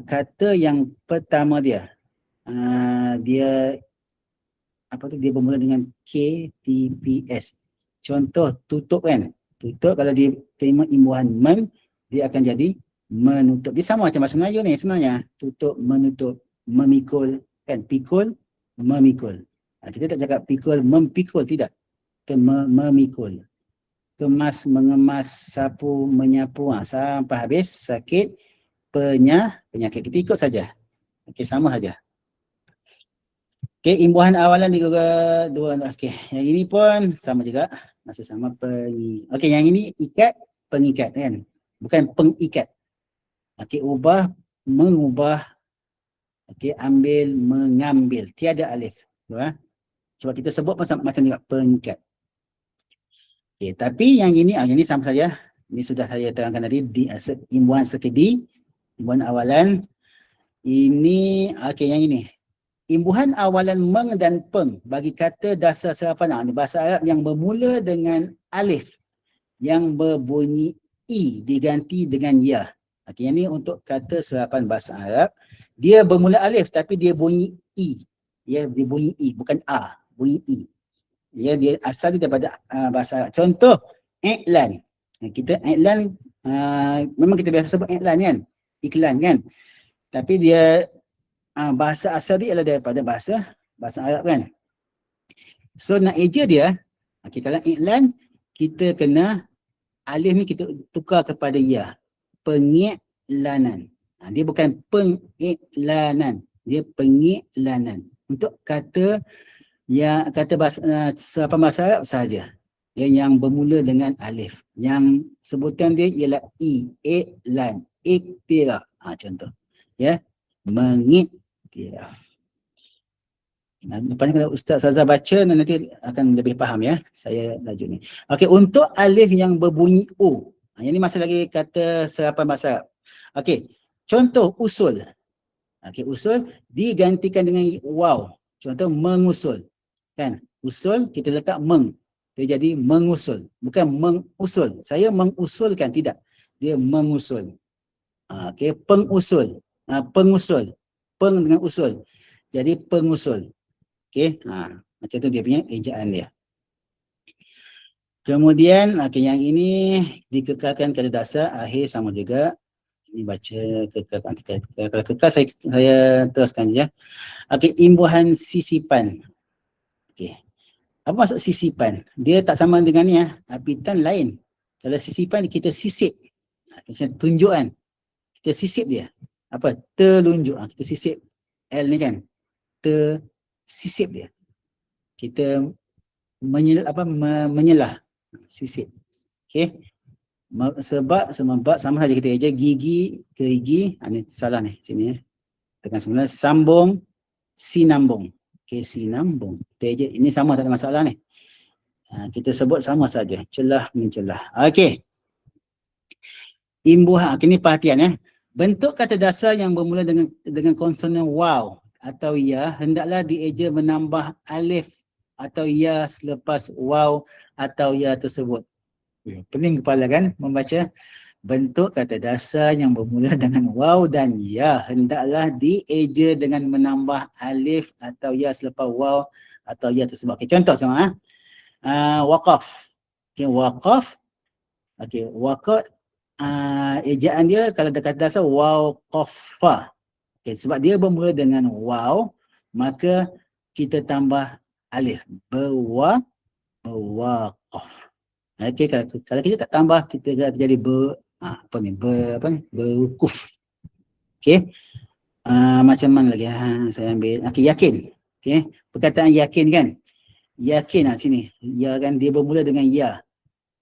kata yang pertama dia, dia bermula dengan K, T, P, S. Contoh tutup kan. Tutup kalau dia terima imbuhan men, dia akan jadi menutup. Dia sama macam bahasa Melayu ni sebenarnya. Tutup, menutup, memikul kan. Pikul, memikul. Kita tak cakap pikul, mempikul, tidak. Kita memikul. Kemas, mengemas, sapu, menyapu. Sampai habis, sakit, penyakit. Kita ikut saja. Okey, sama saja. Okey, imbuhan awalan digugur dua. Okey, yang ini pun sama juga. Masih sama Okey, yang ini ikat pengikat kan. Bukan pengikat. Okey, ubah, mengubah, okey, ambil, mengambil. Tiada alif. Sebab kita sebut macam juga pengikat. Okey, tapi yang ini sama saja. Ini sudah saya terangkan tadi di imbuhan sekedi, imbuhan awalan. Ini okey, yang ini. Imbuhan awalan meng dan peng bagi kata dasar serapan. Ini bahasa Arab yang bermula dengan alif yang berbunyi i diganti dengan ya. Okey, yang ini untuk kata serapan bahasa Arab. Dia bermula alif tapi dia bunyi i. Ya, dia bunyi i, bukan a, bunyi i. Ya, dia asal dia daripada bahasa Arab. Contoh, iklan. Kita iklan, memang kita biasa sebut iklan kan, iklan kan. Tapi dia bahasa asal dia adalah daripada bahasa Arab kan. So nak eja dia, kalau iklan, kita kena alif ni kita tukar kepada ya. Pengiklanan. Dia bukan pengiklanan, dia pengiklanan. Untuk kata yang kata serapan bahasa Arab sahaja. Yang bermula dengan alif. Yang sebutan dia ialah i, iklan, iktiraf. Contoh. Ya, mengiktiraf. Lepas ni kalau Ustaz Saza baca nanti akan lebih faham ya. Saya laju ni. Okey, untuk alif yang berbunyi u. Yang ni masih lagi kata serapan bahasa Arab. Okey, contoh usul. Okey, usul digantikan dengan waw. Contoh mengusul. Kan? Usul kita letak meng. Dia jadi mengusul. Bukan mengusul. Saya mengusulkan, tidak. Dia mengusul. Okey, pengusul. Pengusul. Peng dengan usul. Jadi pengusul. Okey, macam tu dia punya ejaan dia. Kemudian, yang ini dikekalkan kata dasar, akhir sama juga. Ini baca kekal saya teruskan je ya. Okey, imbuhan sisipan. Okey. Apa maksud sisipan? Dia tak sama dengan ni ya. Apitan lain. Kalau sisipan kita sisip. Macam tunjukkan. Kita sisip dia. Apa? Telunjuk. Kita sisip L ni kan. Tersisip dia. Kita menyelah. Sisip. Okey. Sebab sama saja kita eja gigi, gerigi. Ini salah ni sini ya. Tekan semula sambung, sinambung. Okey, sinambung. Kita eja ini sama, tak ada masalah ni. Kita sebut sama saja. Celah mencelah. Okey. Imbuhan. Ini perhatian ya. Bentuk kata dasar yang bermula dengan konsonan waw atau ya hendaklah dieja menambah alif atau ya selepas waw atau ya tersebut. Pening kepala kan membaca. Bentuk kata dasar yang bermula dengan waw dan ya hendaklah dieja dengan menambah alif atau ya selepas waw atau ya tersebut. Okey, contoh sama waqaf. Okey, waqaf. Okey, waqaf ejaan dia kalau kata dasar waqafa. Okey, sebab dia bermula dengan waw, maka kita tambah alif. Berwaqaf. Okey, kalau kita tak tambah kita jadi berwukuf. Okey. Macam mana lagi? Saya ambil. Okey, yakin. Okey. Perkataan yakin kan? Yakin sini. Ya kan dia bermula dengan ya.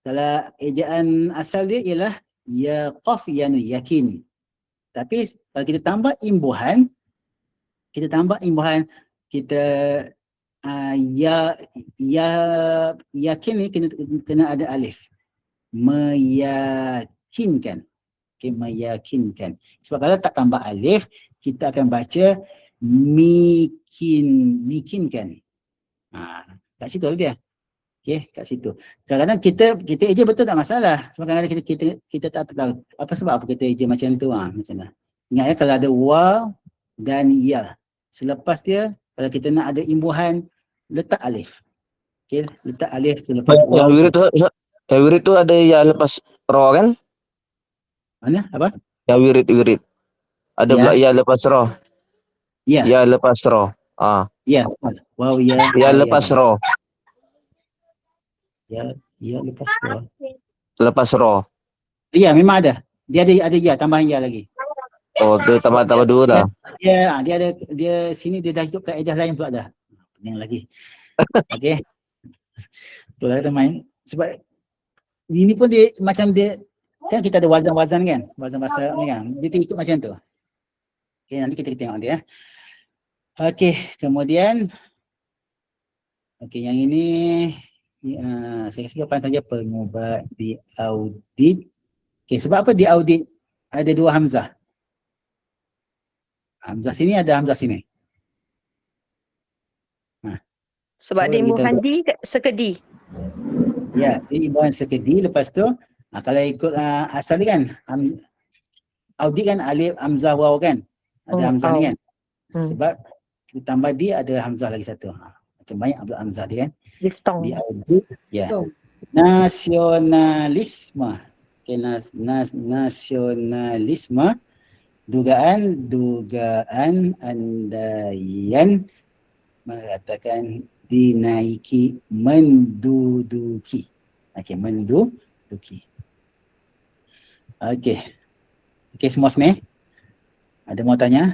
Kalau ejaan asal dia ialah yaqaf yanu yakin. Tapi kalau kita tambah imbuhan, kita yakin ni kena ada alif. Meyakinkan. Okey, meyakinkan. Sebab kalau tak tambah alif, kita akan baca mikinkan. Kat situ dia. Okey, kat situ. Kadang-kadang kita eja betul tak masalah. Sebab kadang-kadang kita tak tahu apa sebab apa kita eja macam tu. Macam mana. Ingat ya, kalau ada waw dan ya. Selepas dia, kalau kita nak ada imbuhan, letak alif. Okey, letak alif selepas waw. Yang wirid tu ada ya lepas ro kan? Mana? Apa? Yang wirid. Ada Ya. pula ya lepas ro. Ya. Ya lepas ro. Ya. Wow, ya. Ya lepas ro. Ya lepas ro. Lepas ro. Ya, memang ada. Dia ada ya, tambahan ya lagi. Oh, dia tambah dua dah. Dia ada sini dia dah ikut kaedah lain pula dah. Pening lagi. Okey. Betul lah kita main. Sebab ini pun dia macam dia Kan kita ada wazan-wazan kan? Wazan bahasa Arab ni kan? Dia ikut macam tu. Okay, nanti kita tengok nanti ya. Okay, kemudian yang ini saya kasi jawapan saja pengubat diaudit. Okay, sebab apa diaudit ada dua hamzah? Hamzah sini ada hamzah sini. Sebab dia kita- muhadi sekedi. Ya, dia ibarat sekedi. Lepas tu kalau ikut asal dia kan audit kan alif hamzah waw kan, ada Oh, hamzah ni aw. kan. Sebab kita tambah di ada hamzah lagi satu. Macam banyak hamzah dia kan. Diftong. Di audit ya. Betul. Nasionalisme. Okay, nasionalisme, dugaan andaian mengatakan dinaiki, menduduki. Okey, menduduki. Okey semua sini. Ada mau tanya?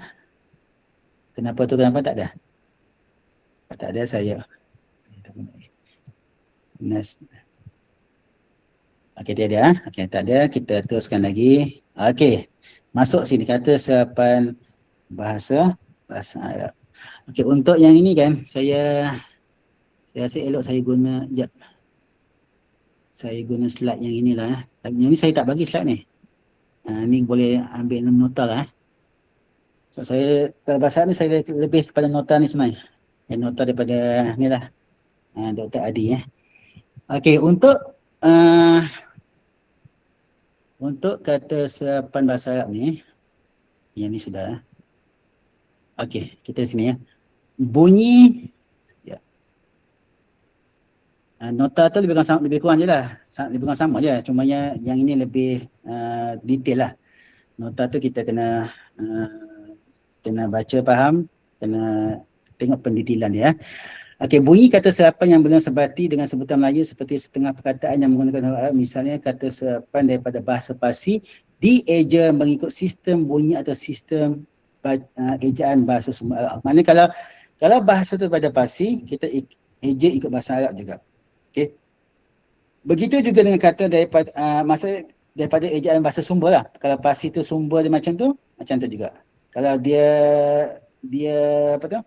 Kenapa tu, kenapa tak ada? Tak ada saya. Okey, dia ada. Okey, tak ada. Kita teruskan lagi. Okey. Masuk sini kata serapan bahasa Arab. Okey, untuk yang ini kan saya rasa elok saya guna jap. Saya guna slide yang inilah. Yang ni saya tak bagi slide ni. Ni boleh ambil nota lah. So saya kalau bahasa ni saya lebih kepada nota ni sebenarnya. Nota daripada ni lah. Dr. Adi Okey, untuk kata serapan bahasa Arab ni, yang ni sudah. Okey, kita sini ya. Bunyi ya. Nota tu lebih kurang je lah. Lebih kurang sama je. Cuma yang ini lebih detail lah. Nota tu kita kena baca faham, kena tengok pendetailan dia. Okey, bunyi kata serapan yang benar sebati dengan sebutan Melayu seperti setengah perkataan yang menggunakan huruf Arab. Misalnya kata serapan daripada bahasa Parsi dieja mengikut sistem bunyi atau sistem ejaan bahasa sumber Arab. Maknanya kalau bahasa tu daripada Parsi, kita eja ikut bahasa Arab juga. Okey. Begitu juga dengan kata daripada ejaan bahasa sumber lah. Kalau Parsi tu sumber dia macam tu juga. Kalau dia apa tu?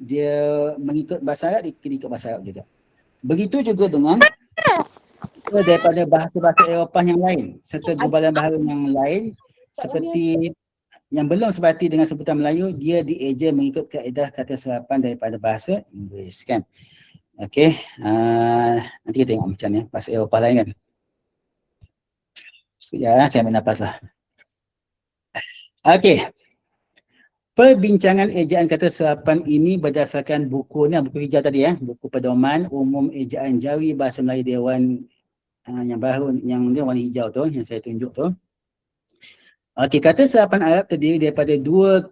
Dia mengikut bahasa Arab, dia ikut bahasa Arab juga. Begitu juga dengan daripada bahasa-bahasa Eropah yang lain serta gubalan bahasa yang lain seperti yang belum sebati dengan sebutan Melayu, dia dieja mengikut kaedah kata serapan daripada bahasa Inggeris kan. Okey, nanti kita tengok macam ni bahasa Eropah lain kan. Sekejap saya ambil nafas lah. Okey. Perbincangan ejaan kata serapan ini berdasarkan buku ni, buku hijau tadi buku pedoman umum ejaan jawi bahasa Melayu Dewan yang baru, yang dia warna hijau tu, yang saya tunjuk tu. Okey, kata serapan Arab terdiri daripada dua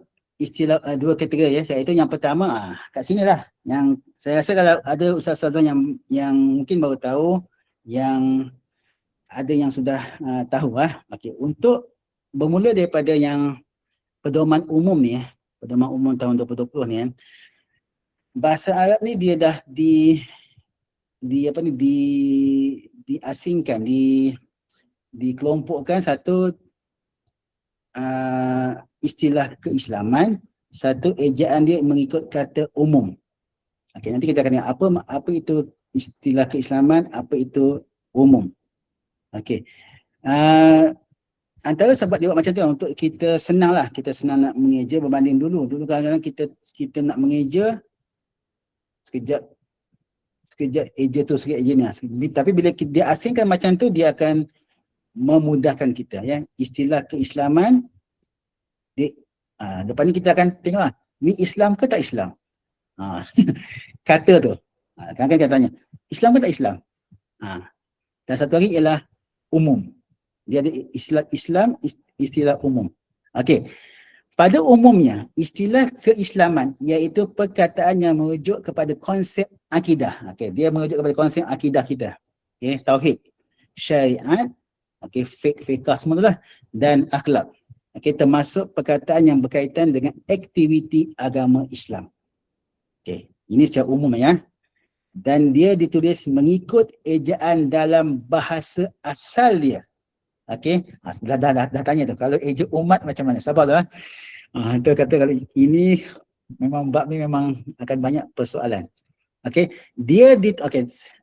kategori ya, iaitu yang pertama kat sini lah, yang saya rasa kalau ada ustaz-ustazah yang mungkin baru tahu, yang ada yang sudah tahu Okey, untuk bermula daripada yang pedoman umum ni pedoman umum tahun 2020 ni bahasa Arab ni dia dah diasingkan, dikelompokkan satu istilah keislaman, satu ejaan dia mengikut kata umum. Okey, nanti kita akan tengok apa itu istilah keislaman, apa itu umum. Okey. Antara sebab dia buat macam tu untuk kita senang nak mengeja berbanding dulu. Dulu kadang-kadang kita nak mengeja sekejap eja tu, sekejap eja ni. Tapi bila dia asingkan macam tu, dia akan memudahkan kita ya. Istilah keislaman lepas ni kita akan tengok ni Islam ke tak Islam. Kata tu. Kadang-kadang kita tanya, Islam ke tak Islam? Dan satu lagi ialah umum. Dia ada istilah umum. Okey. Pada umumnya, istilah keislaman iaitu perkataan yang merujuk kepada konsep akidah. Okey, dia merujuk kepada konsep akidah kita. Okey, tauhid, syariat, okey, fiqh semua itulah, dan akhlak. Okey, termasuk perkataan yang berkaitan dengan aktiviti agama Islam. Okey, ini secara umum ya. Dan dia ditulis mengikut ejaan dalam bahasa asal dia. Okey, dah tanya tu. Kalau eja umat macam mana? Sabar tu. Dia kata kalau ini memang bab ni memang akan banyak persoalan. Okey,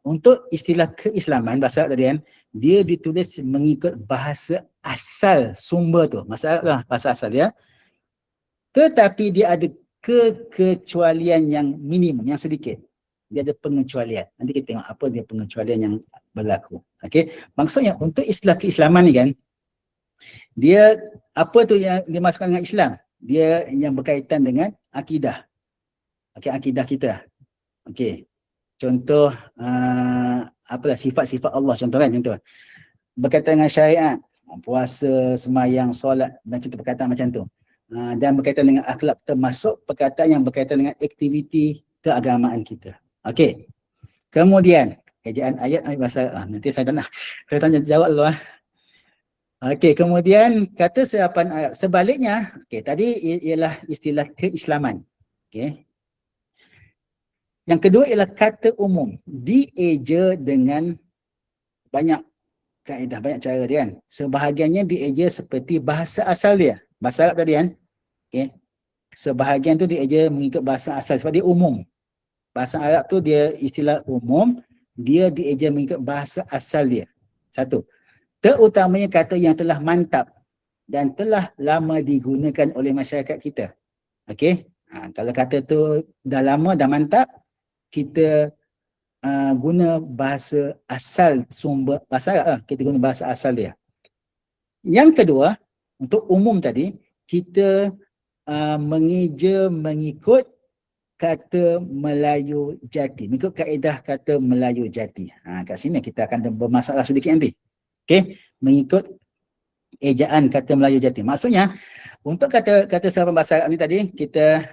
untuk istilah keislaman bahasa Arab tadi kan, dia ditulis mengikut bahasa asal sumber tu. Bahasa Arab lah bahasa asal dia. Tetapi dia ada kekecualian yang minimum, yang sedikit. Dia ada pengecualian. Nanti kita tengok apa dia pengecualian yang berlaku. Okey, maksudnya untuk istilah keislaman ni kan, dia apa tu yang dimasukkan dengan Islam? Dia yang berkaitan dengan akidah. Okey, akidah kita. Okey. Contoh apalah sifat-sifat Allah contoh kan, contoh. Berkaitan dengan syariat, puasa, sembahyang, solat dan contoh perkataan macam tu. Dan berkaitan dengan akhlak, termasuk perkataan yang berkaitan dengan aktiviti keagamaan kita. Okey. Kemudian ejaan ayat bahasa nanti saya tanya jawab dulu . Okey, kemudian kata serapan Arab. Sebaliknya, okey, tadi ialah istilah keislaman. Okey. Yang kedua ialah kata umum. Dieja dengan banyak kaedah, banyak cara dia kan. Sebahagiannya dieja seperti bahasa asal dia. Bahasa Arab tadi kan. Okey. Sebahagian tu dieja mengikut bahasa asal sebab dia umum. Bahasa Arab tu dia istilah umum, dia dieja mengikut bahasa asal dia. Satu. Terutamanya kata yang telah mantap dan telah lama digunakan oleh masyarakat kita. Okey. Kalau kata tu dah lama, dah mantap, kita guna bahasa asal sumber bahasa Arab, kita guna bahasa asal dia. Yang kedua, untuk umum tadi, kita mengeja mengikut kata Melayu jati, mengikut kaedah kata Melayu jati. Kat sini kita akan bermasalah sedikit nanti. Okey, mengikut ejaan kata Melayu jati. Maksudnya, untuk kata serapan bahasa Arab ni tadi,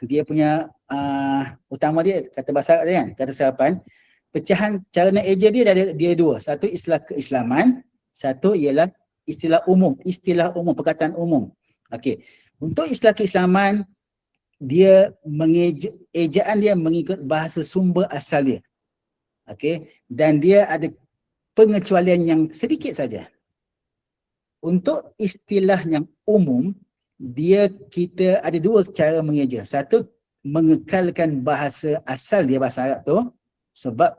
dia punya utama dia kata bahasa Arab dia kan, kata serapan. Pecahan cara nak eja dia dua. Satu istilah keislaman, satu ialah istilah umum, perkataan umum. Okey. Untuk istilah keislaman, dia ejaan dia mengikut bahasa sumber asal dia. Okey, dan dia ada pengecualian yang sedikit saja. Untuk istilah yang umum, kita ada dua cara mengeja. Satu, mengekalkan bahasa asal dia, bahasa Arab tu, sebab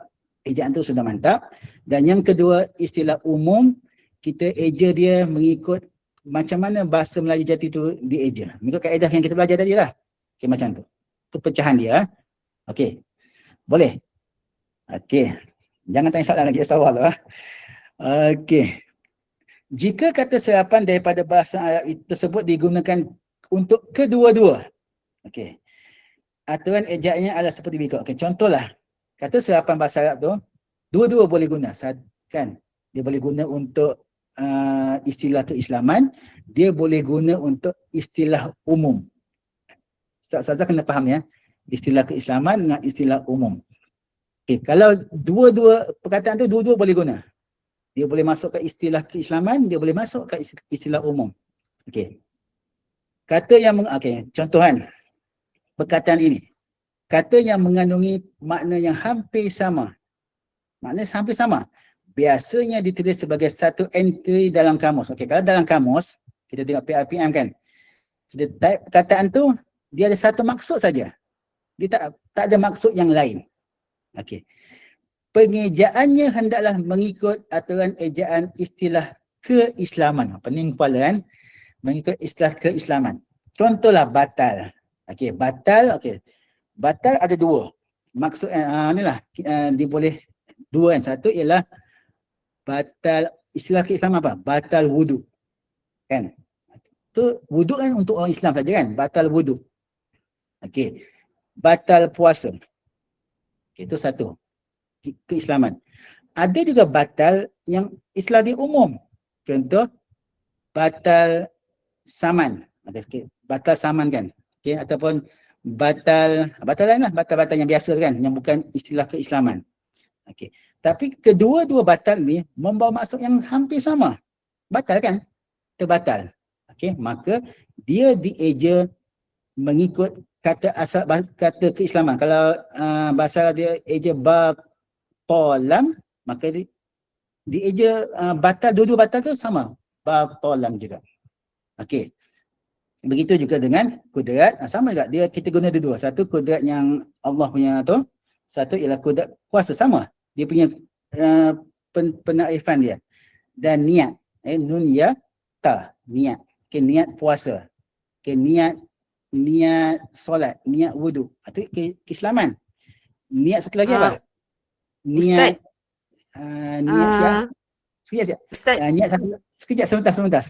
ejaan tu sudah mantap. Dan yang kedua, istilah umum, kita eja dia mengikut macam mana bahasa Melayu jati tu dieja. Mengikut kaedah yang kita belajar tadi lah. Okey, macam tu. Itu pecahan dia. Okey. Boleh? Okey. Jangan tanya soalan lagi, awal lah. Okey. Jika kata serapan daripada bahasa Arab tersebut digunakan untuk kedua-dua. Okey. Aturan ejaannya adalah seperti berikut. Okey, contohlah. Kata serapan bahasa Arab tu, dua-dua boleh guna. Kan? Dia boleh guna untuk istilah keislaman, dia boleh guna untuk istilah umum. Ustaz kena faham ya, istilah keislaman dengan istilah umum. Okay, kalau dua-dua perkataan tu dua-dua boleh guna. Dia boleh masuk ke istilah keislaman, dia boleh masuk ke istilah umum. Okey. Kata yang contohan perkataan ini. Kata yang mengandungi makna yang hampir sama. Maknanya hampir sama. Biasanya ditulis sebagai satu entry dalam kamus. Okey, kalau dalam kamus, kita tengok PRPM kan. Kita type perkataan tu, dia ada satu maksud saja. Dia tak ada maksud yang lain. Okey. Pengejaannya hendaklah mengikut aturan ejaan istilah keislaman. Pening kepala kan? Mengikut istilah keislaman. Contohlah batal. Okey, batal, okey. Batal ada dua. Maksud inilah dia boleh dua kan. Satu ialah batal, istilah keislaman apa? Batal wudu. Kan? Tu wudu kan untuk orang Islam saja kan? Batal wudu. Okey. Batal puasa. Okay, itu satu. Keislaman. Ada juga batal yang istilah dia umum. Contoh, batal saman. Okay, batal saman kan? Okay, ataupun batal lain lah. Batal-batal yang biasa kan? Yang bukan istilah keislaman. Okay. Tapi kedua-dua batal ni membawa maksud yang hampir sama. Batal kan? Terbatal. Okay, maka dia dieja mengikut kata asal kata keislaman. Kalau bahasa dia eja batalam, maka dieja batal, dua-dua batal tu sama. batalan juga. Okey. Begitu juga dengan kudrat, sama juga dia kita guna dua. Satu kudrat yang Allah punya tu, satu ialah kudrat kuasa, sama. Dia punya penaifan dia. Dan niat, nun ya ta, niat. Okey, niat puasa. Okey, niat solat, niat wudu. Itu keislaman. Niat satu lagi apa? Niat niat siap. Sekejap. Ustaz, Niat satu, sekejap sebentar.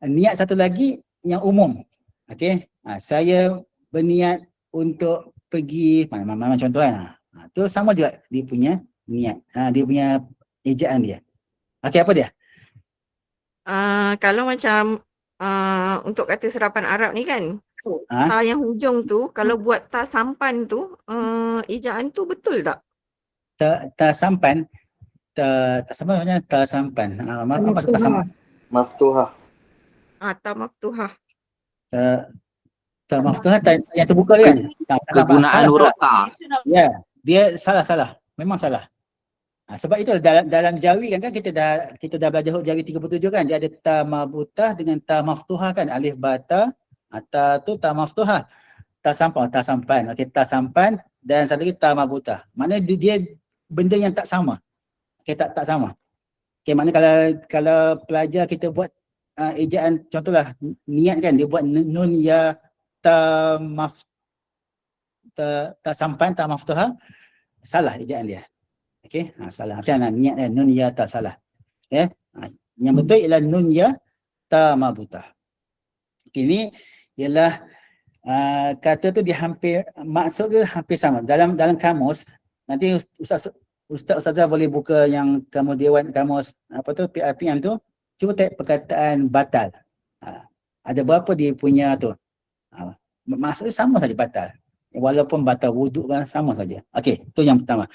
Niat satu lagi yang umum. Okey. Saya berniat untuk pergi mana contoh kan. Tu sama juga dia punya niat. Dia punya ejaan dia. Okey, apa dia? kalau macam untuk kata serapan Arab ni kan, ta yang hujung tu, kalau buat ta sampan tu, ejaan tu betul tak? Ta sampan. Ta sampan maksudnya ta sampan. Apa maksud ta sampan? Maftuhah. Ta maftuhah. Ta maftuhah yang terbuka dia kan? Kegunaan huruf ta. Ya, dia salah. Memang salah. Sebab itu dalam Jawi kan kita dah belajar huruf Jawi 37 kan, dia ada ta marbutah dengan ta maftuhah kan, alif bata, ta tu ta maftuhah, ta sampan. Okey, ta sampan dan satu lagi ta marbutah. Maknanya dia benda yang tak sama. Okey, tak sama. Okey, maknanya kalau pelajar kita buat ejaan, contohlah niat kan, dia buat nun ya ta sampan, ta maftuhah, salah ejaan dia. Okey, salah. Macam mana niat kan, nun ya ta salah. Yang betul ialah nun ya ta marbutah. Okey, ini ialah kata tu dia hampir, maksud dia hampir sama. Dalam kamus, nanti Ustazah boleh buka yang kamus Dewan Kamus apa tu PRPM tu, cuba tengok perkataan batal. Ada berapa dia punya tu. Maksudnya sama saja batal. Walaupun batal wuduk kan sama saja. Okey, tu yang pertama.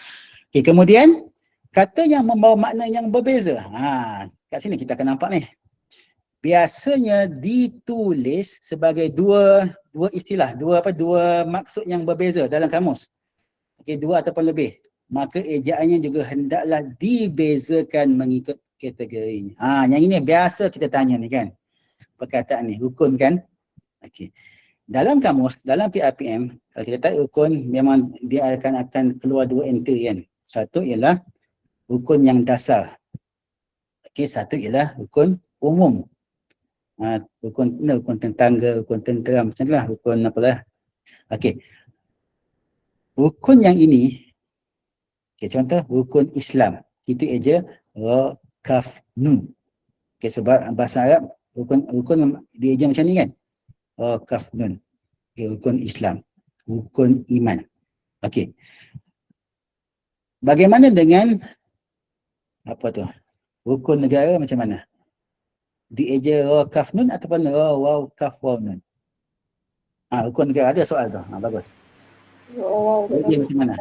Okey, kemudian kata yang membawa makna yang berbeza. Kat sini kita akan nampak ni. Biasanya ditulis sebagai dua istilah, dua maksud yang berbeza dalam kamus. Okey, dua ataupun lebih. Maka ejaannya juga hendaklah dibezakan mengikut kategori. Yang ini biasa kita tanya ni kan. Perkataan ni, rukun kan? Okey. Dalam kamus, dalam PRPM, kalau kita tahu rukun, memang dia akan keluar dua entry kan. Satu ialah rukun yang dasar. Okey, satu ialah rukun umum. Rukun tetangga, rukun tentera, macam itulah, rukun apalah. Okey. Rukun yang ini, contoh rukun Islam, itu eja ra kaf nun. Sebab bahasa Arab rukun dia eja macam ni kan. Ra kaf nun. Rukun Islam, rukun iman. Okey. Bagaimana dengan apa tu? Rukun negara macam mana? Dieja ra kaf nun ataupun ra waw kaf waw nun? Rukun negara ada soal tu. Bagus. Dia macam mana?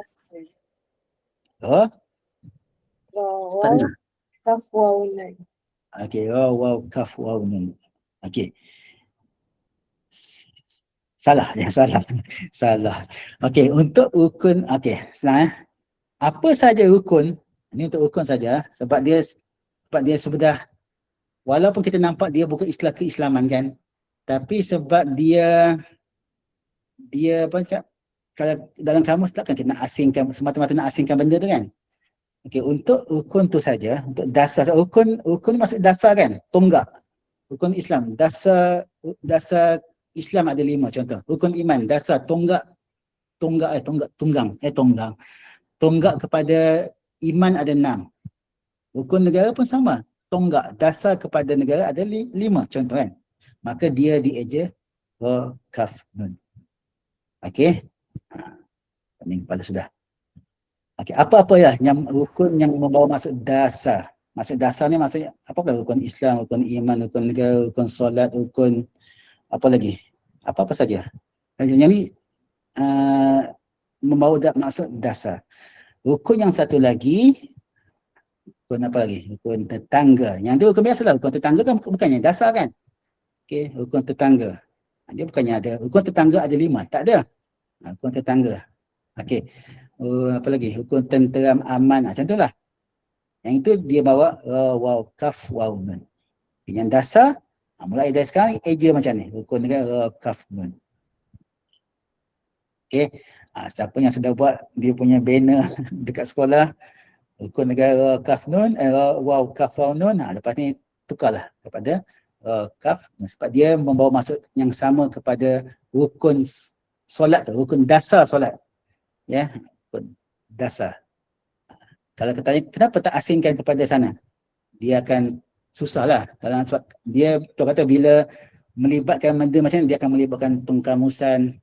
Ra kaf waw nun. Okey, ra waw kaf waw nun. Okey. Salah. Okey, untuk rukun, okey, senang apa saja rukun, ini untuk rukun saja, sebab dia sudah, walaupun kita nampak dia bukan istilah keislaman kan, tapi sebab dia apa cakap, kalau dalam kamus takkan kita nak asingkan, semata-mata nak asingkan benda tu kan. Okey, untuk rukun tu saja, untuk dasar rukun maksud dasar kan, tonggak. Rukun Islam, dasar Islam ada 5 contoh. Rukun iman, dasar tunggang kepada iman ada 6. Rukun negara pun sama. Tonggak dasar kepada negara ada 5 contoh kan. Maka dia dieja ra kaf nun. Okey. Pening kepala sudah. Okey, apa-apa ya yang rukun yang membawa maksud dasar. Maksud dasar ni maksudnya apakah rukun Islam, rukun iman, rukun negara, rukun solat, rukun apa lagi? Apa-apa saja. Yang ni membawa maksud dasar. Rukun yang satu lagi, rukun apa lagi? Rukun tetangga. Yang tu rukun biasalah. Rukun tetangga kan bukannya dasar kan? Okey, rukun tetangga. Dia bukannya ada. Rukun tetangga ada 5. Tak ada. Rukun tetangga. Okey. Apa lagi? Rukun tenteram aman. Macam tu lah. Yang itu dia bawa waw kaf waw nun. Yang dasar, mulai dari sekarang eja macam ni, rukun dengan ra, kaf, nun. Okey. Siapa yang sudah buat dia punya banner dekat sekolah, rukun negara kaf nun, waw kaf waw nun, lepas ni tukarlah kepada kaf nun, sebab dia membawa maksud yang sama kepada rukun solat tu, rukun dasar solat. Ya, rukun dasar. Kalau kita tanya kenapa tak asingkan kepada sana, dia akan susahlah dalam sebab dia tu kata bila melibatkan benda macam ni dia akan melibatkan pengkamusan.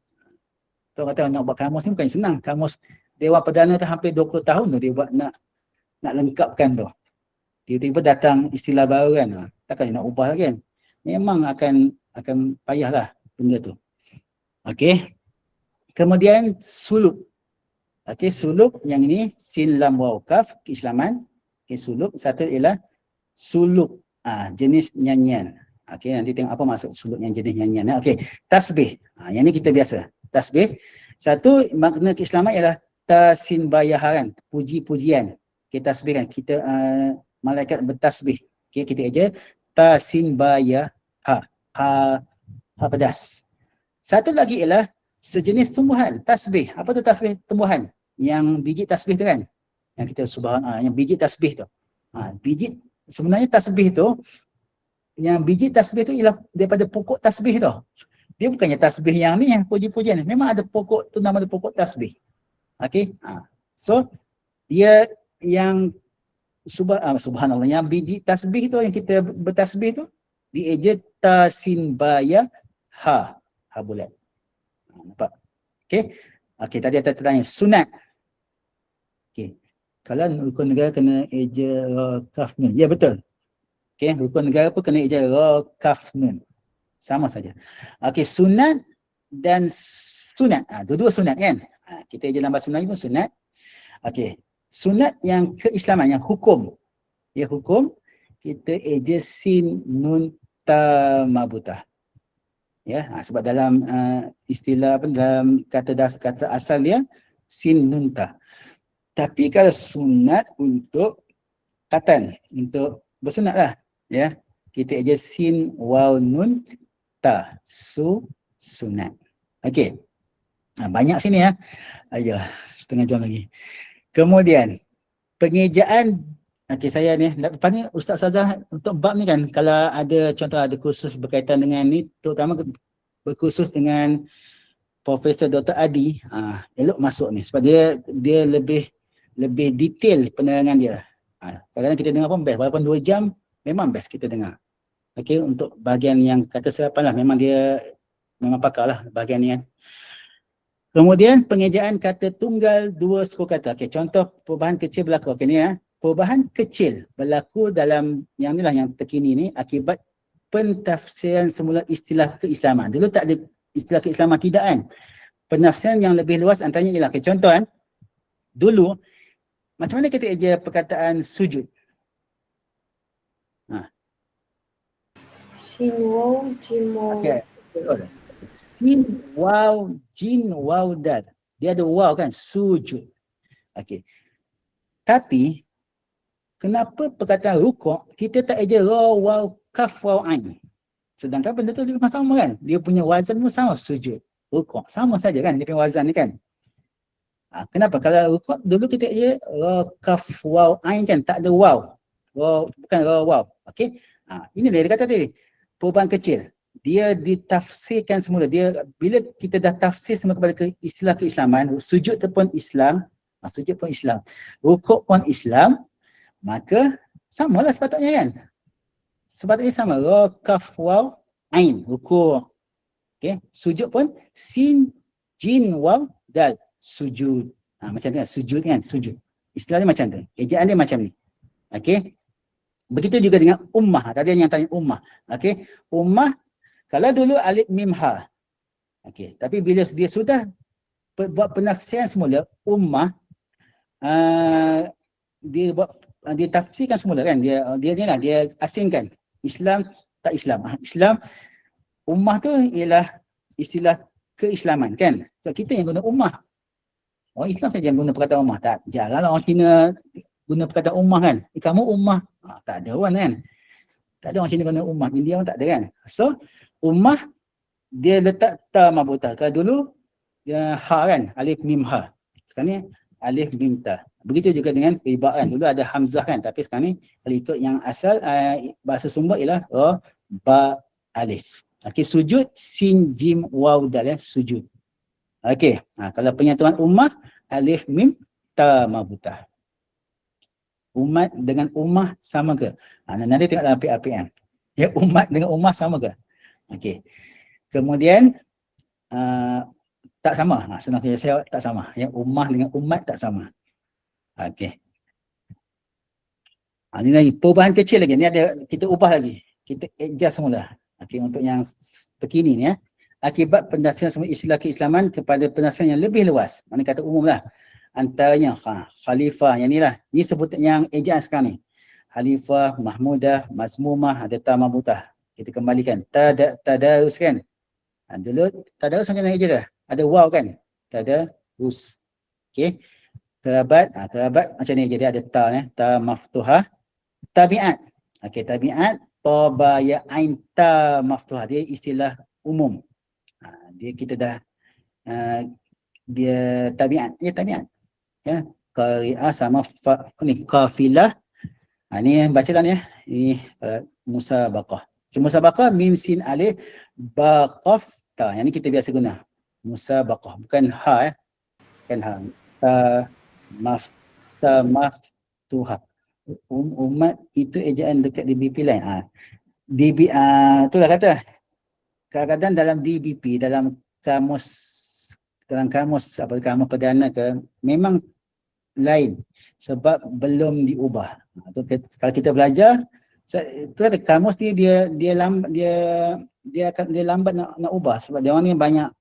Tu kata nak buat kamus ni bukan senang. Kamus Dewan Perdana tu hampir 20 tahun tu dia buat nak lengkapkan tu. Tiba-tiba datang istilah baru kan. Takkan nak ubah lagi kan. Memang akan payahlah benda tu. Okey. Kemudian suluk. Okey, suluk yang ini sin lam waw kaf keislaman. Okey, suluk satu ialah suluk jenis nyanyian. Okey, nanti tengok apa maksud suluk yang jenis nyanyian. Okey, tasbih. Yang ni kita biasa. Tasbih. Satu makna keislaman ialah tasinbayahan, puji-pujian. Kita tasbih kan, kita malaikat bertasbih. Okey, kita aja tasinbayah ha pedas. Satu lagi ialah sejenis tumbuhan, tasbih. Apa tu tasbih tumbuhan? Yang biji tasbih tu kan? Yang kita yang biji tasbih tu. Biji sebenarnya tasbih tu, yang biji tasbih tu ialah daripada pokok tasbih tu. Dia bukannya tasbih yang ni yang puji-pujian. Memang ada pokok tu, nama dia pokok tasbih. Okey. So dia yang subhanallah, yang biji tasbih tu yang kita bertasbih tu dieja tasinbaya ha bulat. Nampak? Okey. Okey, tadi ada tanya sunat. Okey. Kalau rukun negara kena eja ra kaf nun. Ya betul. Okey, rukun negara pun kena eja ra kaf nun. Sama saja. Okey, sunat dan sunat. Dua-dua sunat kan? Kita eja dalam bahasa Melayu pun sunat. Okey. Sunat yang keislaman, yang hukum. Ya hukum, kita eja sin nun ta mabutah. Ya, sebab dalam istilah dalam kata asal dia sin nun ta. Tapi kalau sunat untuk katan, untuk bersunat lah. Ya, kita eja sin waw nun ta, sunat. Okey. Banyak sini ya. Ayo, setengah jam lagi. Kemudian pengejaan. Okey, saya ni lepas ni Ustaz Sazah untuk bab ni kan, kalau ada contoh ada kursus berkaitan dengan ni, terutama berkursus dengan Profesor Dr. Adi, elok masuk ni sebab dia lebih detail penerangan dia. Kadang-kadang kita dengar pun best, walaupun 2 jam memang best kita dengar. Okey, untuk bahagian yang kata serapan lah, memang dia memang pakar lah bahagian ni kan. Kemudian pengejaan kata tunggal 2 suku kata. Okey, contoh perubahan kecil berlaku. Okey ni perubahan kecil berlaku dalam yang ni lah yang terkini ni akibat pentafsiran semula istilah keislaman. Dulu tak ada istilah keislaman, tidak kan. Penafsiran yang lebih luas antaranya ialah, okay, contoh kan, dulu macam mana kita eja perkataan sujud? Shin waw jim waw. Okay. Sin waw jin waw dal. Dia ada waw kan, sujud. Okey. Tapi kenapa perkataan rukuk kita tak eja ra waw kaf waw ain? Sedangkan benda tu memang sama kan? Dia punya wazan pun sama, sujud. Rukuk sama saja kan dia punya wazan ni kan? Kenapa? Kalau rukuk dulu kita eja ra kaf waw ain kan, tak ada waw. Bukan ra waw. Okey. Ini dia kata tadi. Perubahan kecil. Dia ditafsirkan semula. Dia bila kita dah tafsir semua kepada istilah keislaman, sujud tu pun Islam, sujud pun Islam, rukuk pun Islam, maka samalah sepatutnya kan. Sepatutnya sama, ra kaf waw ain, rukuk. Okey, sujud pun sin jin waw dal, sujud. Macam tu kan, sujud kan, sujud. Istilah dia macam tu. Ejaan dia macam ni. Okey. Begitu juga dengan ummah. Tadi yang tanya ummah. Okey, ummah kalau dulu alif mim ha. Okey, tapi bila dia sudah buat penafsiran semula, ummah dia tafsirkan semula kan, dia asingkan Islam tak Islam. Islam ummah tu ialah istilah keislaman kan. So kita yang guna ummah. Orang Islam saja yang guna perkataan ummah. Tak, jaranglah orang Cina guna perkataan ummah kan. Kamu ummah. Tak ada orang kan. Tak ada orang Cina guna ummah. India pun tak ada kan. So, ummah dia letak ta marbutah. Kalau dulu dia ha kan, alif mim ha. Sekarang ni alif mim ta. Begitu juga dengan ribaan. Dulu ada hamzah kan, tapi sekarang ni kalau ikut yang asal bahasa sumber ialah ra ba alif. Okey, sujud sin jim waw dal ya, sujud. Okey, kalau penyatuan ummah alif mim ta marbutah. Umat dengan ummah sama ke? Nanti tengok dalam PAPM. Ya, umat dengan ummah sama ke? Okey. Kemudian tak sama. Senang saya tak sama. Yang ummah dengan umat tak sama. Okey. Ini lagi perubahan kecil lagi. Ni ada kita ubah lagi. Kita adjust semula. Okey, untuk yang terkini ni ya. Akibat pendasiran semua istilah keislaman kepada pendasiran yang lebih luas. Mana kata umum lah. Antaranya khalifah, yang ni lah. Ni sebutan yang ejaan sekarang ni. Khalifah, mahmudah, mazmumah, ada ta marbutah. Kita kembalikan. Tadarus kan. Dulu tadarus macam mana eja dah? Ada waw kan? Tadarus. Okey. Kerabat, kerabat macam ni je dia ada ta ya. Ta maftuhah. Tabiat. Okey, tabiat. Toba ya ain ta maftuhah. Dia istilah umum. Dia kita dah dia tabiat. Ya, tabiat. Ya, qari'ah sama ni qafilah. Ni baca dah ni ya. Ini musabaqah. Musabaqah mim sin alif ba qaf ta. Yang ni kita biasa guna. Musabaqah, bukan ha ya. Bukan ha. Maftuha. Umat itu ejaan dekat DBP lain. Itulah kata. Kadang-kadang dalam DBP, dalam kamus apa kamus perdana ke, memang lain sebab belum diubah. Kalau kita belajar, itu ada kamus ni dia lambat nak ubah sebab dia orang ni banyak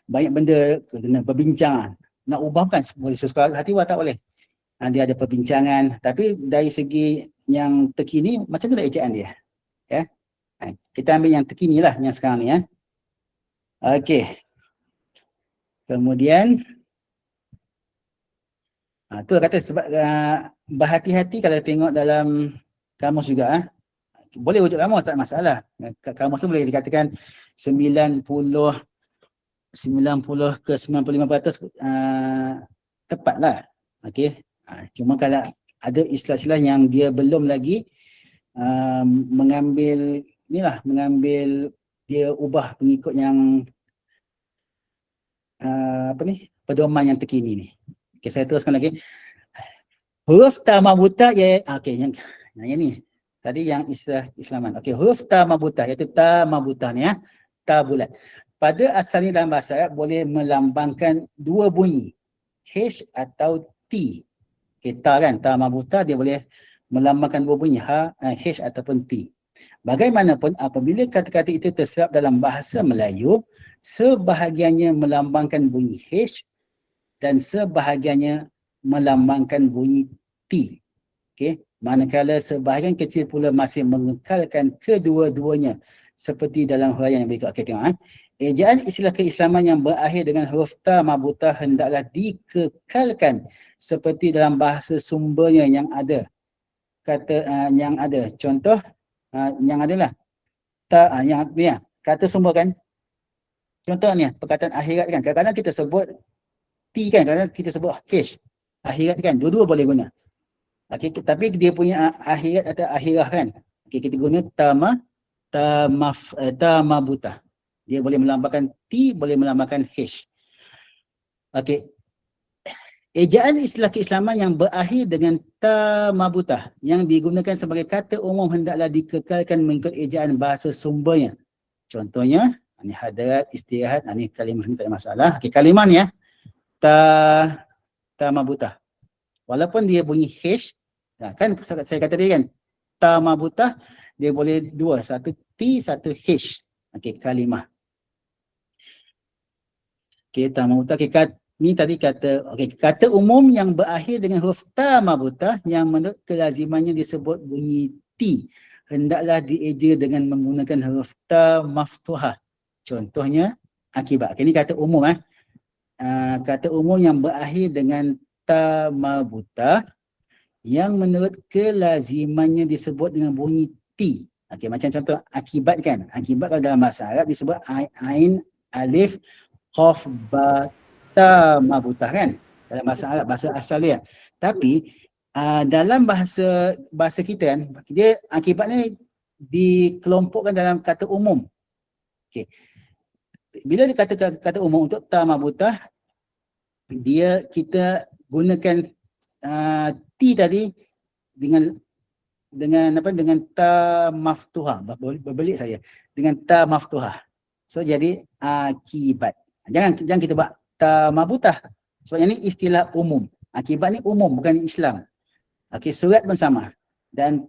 benda kena perbincangan. Nak ubah kan boleh sesuka hati tak boleh. Dia ada perbincangan, tapi dari segi yang terkini macam tu lah ejaan dia. Ya. Kita ambil yang terkini lah yang sekarang ni ya. Okey. Kemudian tu kata sebab berhati-hati kalau tengok dalam kamus juga boleh rujuk kamus tak masalah. Kamus tu boleh dikatakan 90 ke 95% tepatlah. Okey. Cuma kalau ada istilah-istilah yang dia belum lagi mengambil dia ubah pengikut yang pedoman yang terkini ni. Okey, saya teruskan lagi. Huruf ta marbutah okey yang ni. Tadi yang istilah Islaman. Okey, huruf ta marbutah iaitu ta marbutah ni ya. Ta bulat. Pada asalnya dalam bahasa Arab boleh melambangkan dua bunyi. H atau T. Okey, ta kan, ta marbutah dia boleh melambangkan dua bunyi H ataupun T. Bagaimanapun apabila kata-kata itu terserap dalam bahasa Melayu, sebahagiannya melambangkan bunyi H dan sebahagiannya melambangkan bunyi T. Okey, manakala sebahagian kecil pula masih mengekalkan kedua-duanya seperti dalam huraian yang berikut. Okey, tengok ejaan istilah keislaman yang berakhir dengan huruf ta marbutah hendaklah dikekalkan seperti dalam bahasa sumbernya yang ada. Yang ada. Contoh yang adalah yang ni kata sumber kan. Contoh ni perkataan akhirat kan. Kadang-kadang kita sebut T kan, kadang-kadang kita sebut H. Akhirat kan, dua-dua boleh guna. Okey, tapi dia punya akhirat atau akhirah kan. Okey, kita guna ta marbutah. Dia boleh melambangkan T, boleh melambangkan H. Okey. Ejaan istilah keislaman yang berakhir dengan ta marbutah yang digunakan sebagai kata umum hendaklah dikekalkan mengikut ejaan bahasa sumbernya. Contohnya, ini hadarat, istirahat, ini kalimah ni tak ada masalah. Okey, kalimah ni ta marbutah. Walaupun dia bunyi H, kan saya kata dia kan, ta marbutah dia boleh dua, satu T, satu H. Okey, kalimah. Okey, ta marbutah. Okey, ni tadi kata umum yang berakhir dengan huruf ta marbutah yang menurut kelazimannya disebut bunyi T hendaklah dieja dengan menggunakan huruf ta maftuhah. Contohnya akibat. Ini kata umum kata umum yang berakhir dengan ta marbutah yang menurut kelazimannya disebut dengan bunyi T. Okey, macam contoh akibat kan. Akibat kalau dalam bahasa Arab disebut ain, alif, qaf, ba, ta, mabutah kan. Dalam bahasa Arab, bahasa asal dia. Tapi dalam bahasa kita kan, dia akibat ni dikelompokkan dalam kata umum. Okey. Bila dia kata umum untuk ta mabutah, kita gunakan T tadi dengan ta maftuhah. Berbelit saya. Dengan ta maftuhah. So jadi akibat. Jangan kita buat ta mabutah. Sebab ini istilah umum. Akibat ni umum, bukan Islam. Okey, surat pun sama. Dan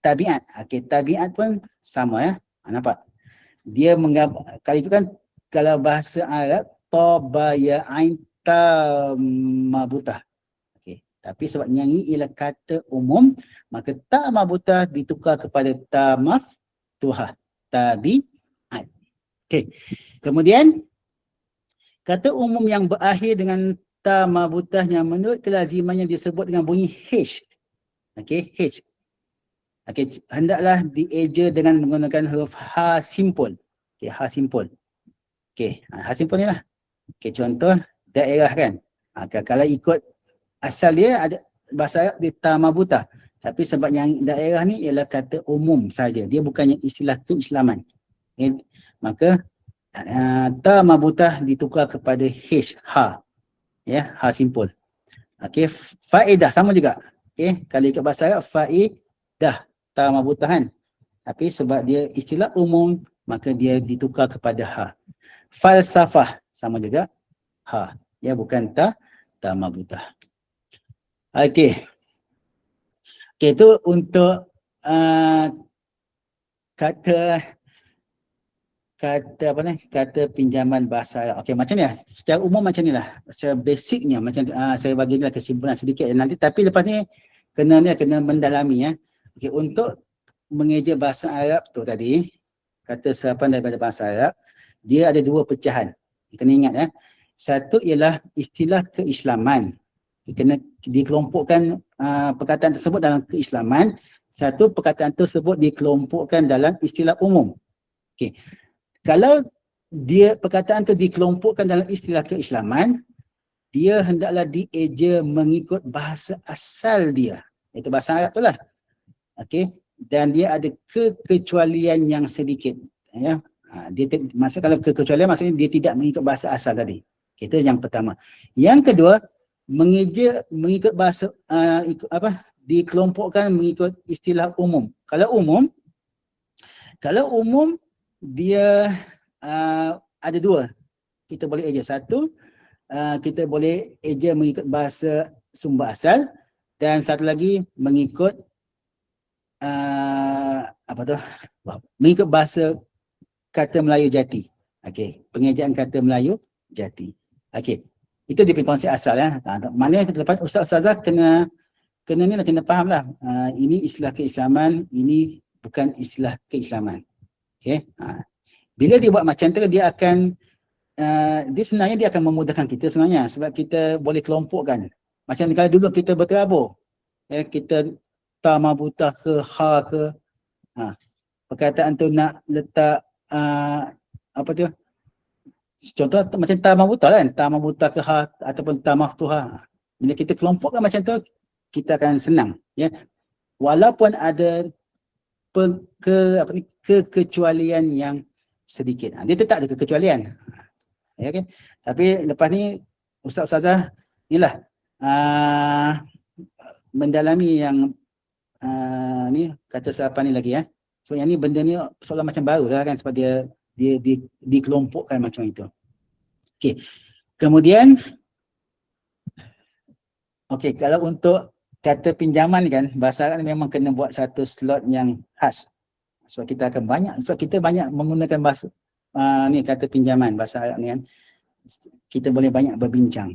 tabiat. Okey, tabiat pun sama ya. Nampak? Dia kali itu kan kalau bahasa Arab ta ba ya ain ta mabutah. Okey, tapi sebab ini ialah kata umum, maka ta mabutah ditukar kepada ta maftuhah. Tabiat. Okey. Kemudian kata umum yang berakhir dengan ta mabutah yang menurut kelazimannya disebut dengan bunyi H. Okey, H. Okey, hendaklah dieja dengan menggunakan huruf ha simpul. Okey, ha simpul. Okey, ha simpul ni lah. Okey, contoh daerah kan. Kalau ikut asal dia ada bahasa Arab dia ta mabutah. Tapi sebab yang daerah ni ialah kata umum saja. Dia bukannya istilah keislaman. Okay. Maka ta mabutah ditukar kepada H, ha. Ya, ha simpul. Okey, faedah sama juga. Okey, kalau ikut bahasa Arab faedah ta mabutah kan. Tapi sebab dia istilah umum, maka dia ditukar kepada ha. Falsafah sama juga ha. Ya, bukan ta mabutah. Okey. Okey, itu untuk kata pinjaman bahasa Arab. Okey, macam ni lah. Secara umum macam ni lah. Secara basicnya macam saya bagi ni lah kesimpulan sedikit nanti. Tapi lepas ni kena mendalami ya. Okey, untuk mengeja bahasa Arab tu tadi, kata serapan daripada bahasa Arab, dia ada dua pecahan. Kena ingat ya. Satu ialah istilah keislaman. Kena dikelompokkan perkataan tersebut dalam keislaman. Satu perkataan tersebut dikelompokkan dalam istilah umum. Okey. Kalau perkataan tu dikelompokkan dalam istilah keislaman, dia hendaklah dieja mengikut bahasa asal dia. Itu bahasa Arab tu lah. Okey. Dan dia ada kekecualian yang sedikit. Ya. Maksud kalau kekecualian maksudnya dia tidak mengikut bahasa asal tadi. Itu yang pertama. Yang kedua, mengikut bahasa dikelompokkan mengikut istilah umum. Kalau umum dia ada dua. Kita boleh eja. Satu, kita boleh eja mengikut bahasa sumber asal, dan satu lagi mengikut mengikut bahasa kata Melayu jati. Okey, pengejaan kata Melayu jati. Okey. Itu dia punya konsep asal ya. Maknanya lepas ustaz-ustazah kena fahamlah. Ini istilah keislaman, ini bukan istilah keislaman. Okey. Bila dia buat macam tu, dia akan dia akan memudahkan kita sebenarnya, sebab kita boleh kelompokkan. Macam kalau dulu kita berterabur, ya, kita ta mabutah ke ha ke, perkataan tu nak letak contoh macam ta mabutah kan, ta mabutah ke ha ataupun ta maftuhah. Bila kita kelompokkan macam tu, kita akan senang ya. Walaupun ada kekecualian yang sedikit. Dia tetap ada kekecualian. Ya, okay? Tapi lepas ni ustaz-ustazah inilah mendalami yang ni kata serapan ni lagi ya. Sebab yang ni benda ni seolah macam baru lah kan, sebab dia dikelompokkan macam itu. Okey. Kemudian kalau untuk kata pinjaman ni kan, bahasa Arab ni memang kena buat satu slot yang khas. Sebab kita banyak menggunakan bahasa ni kata pinjaman bahasa Arab ni kan. Kita boleh banyak berbincang.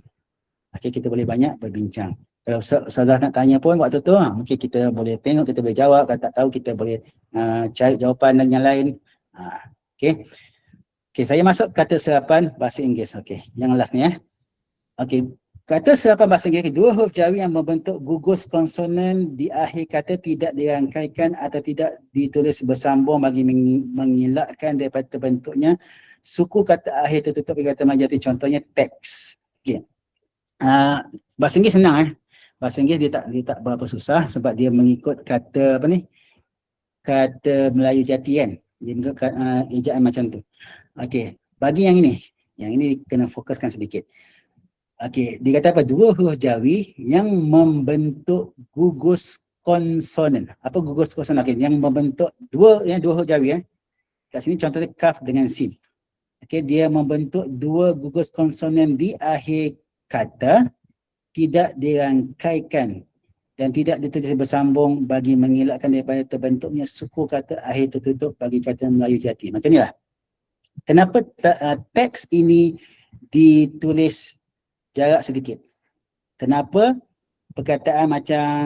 Okey, kita boleh banyak berbincang. Kalau ustazah nak tanya pun waktu tu, mungkin kita boleh tengok, kita boleh jawab. Kalau tak tahu, kita boleh cari jawapan dan yang lain. Okey, saya masuk kata serapan bahasa Inggeris. Okey, yang last ni ya. Okey, Kata serapan bahasa Inggeris, dua huruf jawi yang membentuk gugus konsonan di akhir kata tidak dirangkaikan atau tidak ditulis bersambung bagi mengelakkan daripada terbentuknya suku kata akhir tertutup di kata Melayu Jati, contohnya teks. Okay. Bahasa Inggeris senang Bahasa Inggeris dia tak berapa susah sebab dia mengikut kata apa ni? Kata Melayu Jati kan. Dia mengikut ejaan macam tu. Okey, bagi yang ini kena fokuskan sedikit. Okey, dia kata apa? Dua huruf jawi yang membentuk gugus konsonan. Apa gugus konsonan? Okey, yang membentuk dua huruf jawi Kat sini contohnya kaf dengan sin. Okey, dia membentuk dua gugus konsonan di akhir kata tidak dirangkaikan dan tidak ditulis bersambung bagi mengelakkan daripada terbentuknya suku kata akhir tertutup bagi kata Melayu Jati. Macam inilah. Kenapa teks ini ditulis jarak sedikit? Kenapa perkataan macam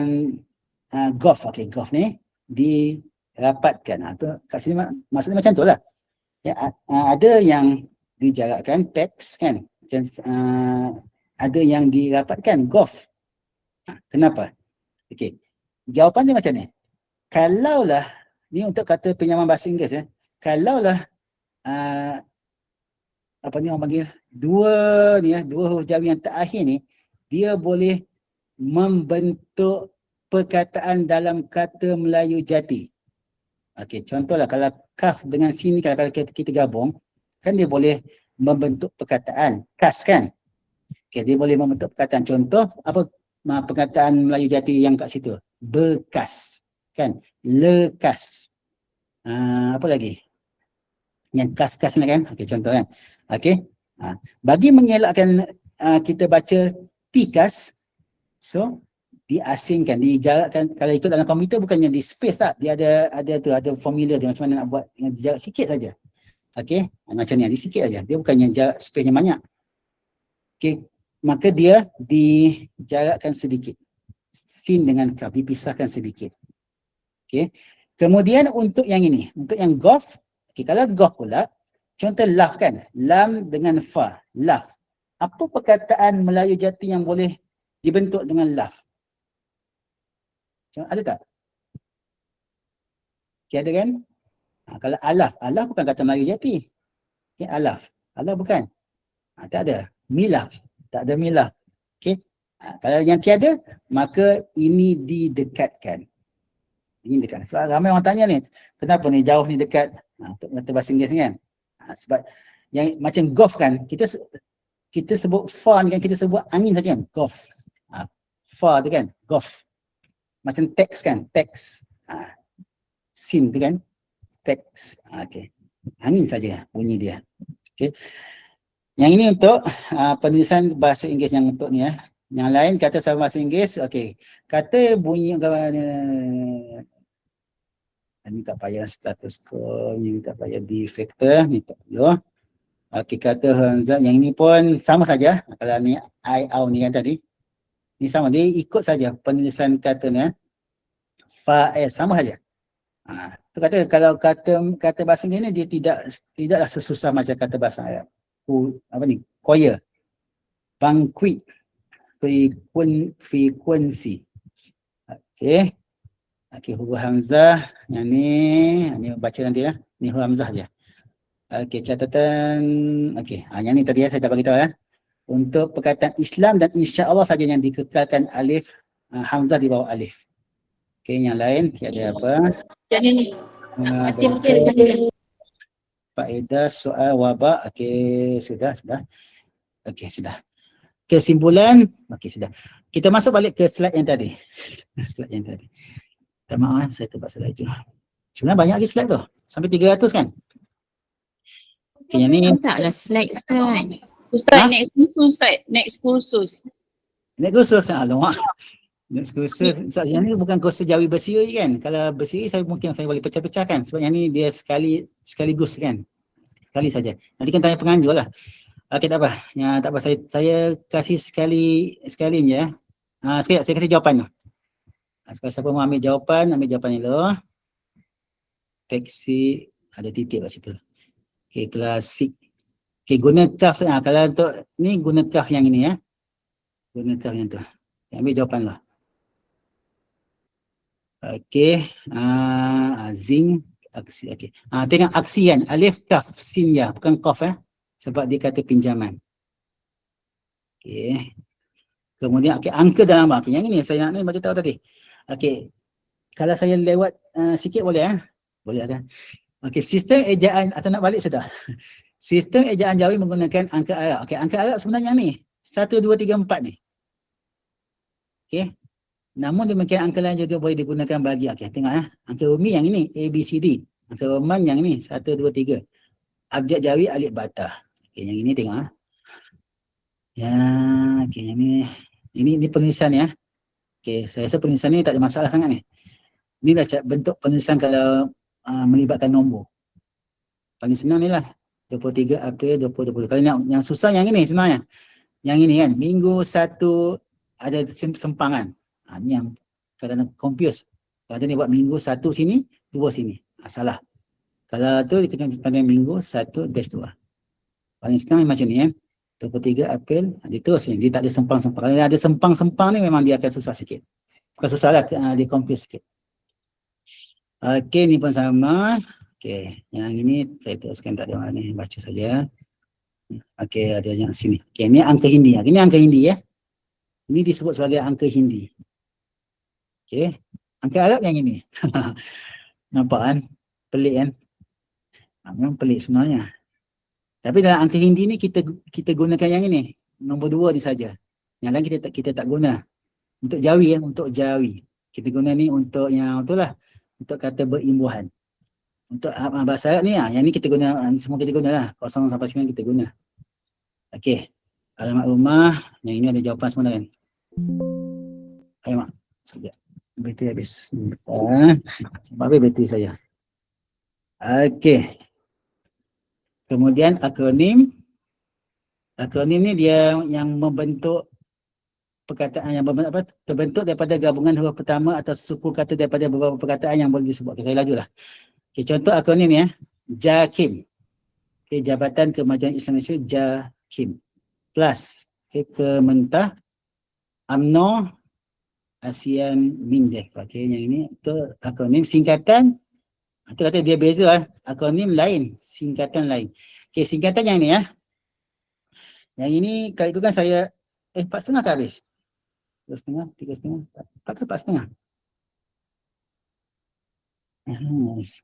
golf, golf ni dirapatkan? Kat sini maksudnya macam tu lah. Ya, ada yang dijarakkan teks kan, macam ada yang dirapatkan golf. Kenapa? Okey, jawapan dia macam ni. Kalaulah ni untuk kata pinjaman bahasa Inggeris kalaulah apa ni orang panggil dua huruf jawi yang terakhir ni dia boleh membentuk perkataan dalam kata Melayu Jati. Okey, contohlah kalau kaf dengan sin ni kalau kita gabung kan dia boleh membentuk perkataan kas kan. Okey, dia boleh membentuk perkataan. Contoh apa perkataan Melayu Jati yang kat situ? Bekas kan, lekas. Apa lagi? Yang kas-kas ni kan. Okey, contoh kan. Okey. Bagi mengelakkan kita baca tikas, so diasingkan, dijarakkan. Kalau ikut dalam komputer bukannya di space tak, dia ada formula dia macam mana nak buat yang jarak sikit saja. Okey, macam ni di sikit saja. Dia bukannya jarak space-nya banyak. Okey, maka dia dijarakkan sedikit. Sin dengan kaf dipisahkan sedikit. Okey. Kemudian untuk yang ini, untuk yang golf, okey, kalau golf pula contoh laf kan, lam dengan fa, laf. Apa perkataan Melayu Jati yang boleh dibentuk dengan laf? Ada tak? Okay, ada kan? Kalau alaf bukan kata Melayu Jati. Okay, alaf bukan. Tak ada. Milaf, tak ada milaf. Okay. Kalau yang tiada, maka ini didekatkan. Ini dekat. Sebab ramai orang tanya ni, kenapa ni jauh ni dekat? Untuk kata bahasa Inggeris ni kan. Sebab yang macam golf kan, kita sebut fa ni kan, kita sebut angin saja kan, golf. Fa tu kan, golf. Macam teks kan, teks. Sin tu kan, teks. Okey. Angin saja bunyi dia. Okey. Yang ini untuk penulisan bahasa Inggeris yang untuk ni Yang lain kata sama bahasa Inggeris, okey. Kata bunyi ni tak payah status quo, ni tak payah be factor, ni tak perlu. Okey, kata hamzah yang ini pun sama saja. Kalau ni I, au ni kan tadi. Ni sama, dia ikut saja penulisan kata ni fa'il, sama saja. Tu kata kalau kata bahasa Inggeris ni dia tidaklah sesusah macam kata bahasa Arab. Apa ni? Choir. Banquet. Frekuensi. Okey. Okey, huruf hamzah yang ni baca nanti Ni huruf hamzah je. Okey, catatan. Okey, yang ni tadi saya dah bagi tahu Untuk perkataan Islam dan insya-Allah saja yang dikekalkan alif, hamzah di bawah alif. Okey, yang lain tiada apa? Jadi ni. Faedah soal wabak. Okey, sudah. Okey, sudah. Kesimpulan, okey sudah. Kita masuk balik ke slide yang tadi. Slide yang tadi. Tak maaf, saya terpaksa laju. Sebenarnya banyak lagi slide tu. Sampai 300 kan? Okay, yang ni. Taklah slide Ustaz. Ustaz, next kursus. Next kursus. Alamak. Next kursus. Yang ni bukan kursus Jawi bersiri kan? Kalau bersiri saya boleh pecah-pecahkan. Sebab yang ni dia sekaligus kan? Sekali saja. Nanti kan tanya penganjur lah. Okey, tak apa. Ya, tak apa. Saya kasih sekali je. Sekejap, saya kasih jawapan tu. Sekarang siapa mau ambil jawapan dulu. Taksi, ada titik kat situ. Okey, klasik. Okey, guna kaf. Kalau untuk ni guna kaf yang ini Gunakan yang tu. Ambil jawapan lah. Okey, zinc, aksi, okey. Tengok aksi kan, alif, kaf, sin, ya, bukan qaf sebab dia kata pinjaman. Okey. Kemudian okey, angka dalam okay, yang ini saya nak bagi tahu tadi. Okey. Kalau saya lewat sikit boleh Boleh kan? Okey, sistem ejaan atau nak balik sudah. Sistem ejaan Jawi menggunakan angka Arab. Okey, angka Arab sebenarnya ni 1 2 3 4 ni. Okey. Namun demikian angka lain juga boleh digunakan bagi tengok angka Umi yang ini A B C D. Angka Roman yang ni 1 2 3. Abjad Jawi alif bata. Okey, yang ini tengok Ya, okey yang ini penulisan ya. Okey, saya rasa penulisan ni tak ada masalah sangat ni. Inilah bentuk penulisan kalau melibatkan nombor. Paling senang ni lah. 23 April 2020. Kalau yang susah yang ini sebenarnya. Yang ini kan, minggu 1 ada sempangan. Ni yang kadang-kadang confuse. Kadang-kadang dia buat minggu 1 sini, 2 sini. Salah. Kalau tu dia kena pandai minggu 1-2. Paling senang macam ni 23 April, dia terus ni. Dia tak ada sempang-sempang. Kalau ada sempang-sempang ni memang dia akan susah sikit. Bukan susah lah, dia confuse sikit. Okey, ni pun sama. Okey, yang ini saya teruskan tak ada mana ni. Baca saja. Okey, ada yang sini. Okey, ni angka Hindi. Ini angka Hindi Ini disebut sebagai angka Hindi. Okey, angka Arab yang ini. Nampak kan? Pelik kan? Memang pelik sebenarnya. Tapi dalam angka Hindi ni kita gunakan yang ini. Nombor 2 ni saja. Yang lain kita tak guna. Untuk Jawi untuk Jawi. Kita guna ni untuk yang itulah. Untuk kata berimbuhan. Untuk bahasa Arab ni yang ni kita guna, semua kita guna lah. 0 sampai 9 kita guna. Okey. Alamat rumah, yang ini ada jawapan semua kan. Ayo mak, sekejap. Bateri habis. Sebab habis bateri saya. Okey. Kemudian akronim. Akronim ni dia yang membentuk perkataan yang terbentuk daripada gabungan huruf pertama atau suku kata daripada beberapa perkataan yang boleh disebut. Okay, saya lajulah. Okay, contoh akronim ni JAKIM. Okay, Jabatan Kemajuan Islam Malaysia JAKIM. Plus Kementah UMNO ASEAN MINDEF. Okey, yang ini itu akronim singkatan. Itu kata dia beza akronim lain, singkatan lain. Okey, singkatan yang ni Yang ini kalau itu kan saya 4.5 ke habis? 2.5, 3.5, 4 ke 4.5?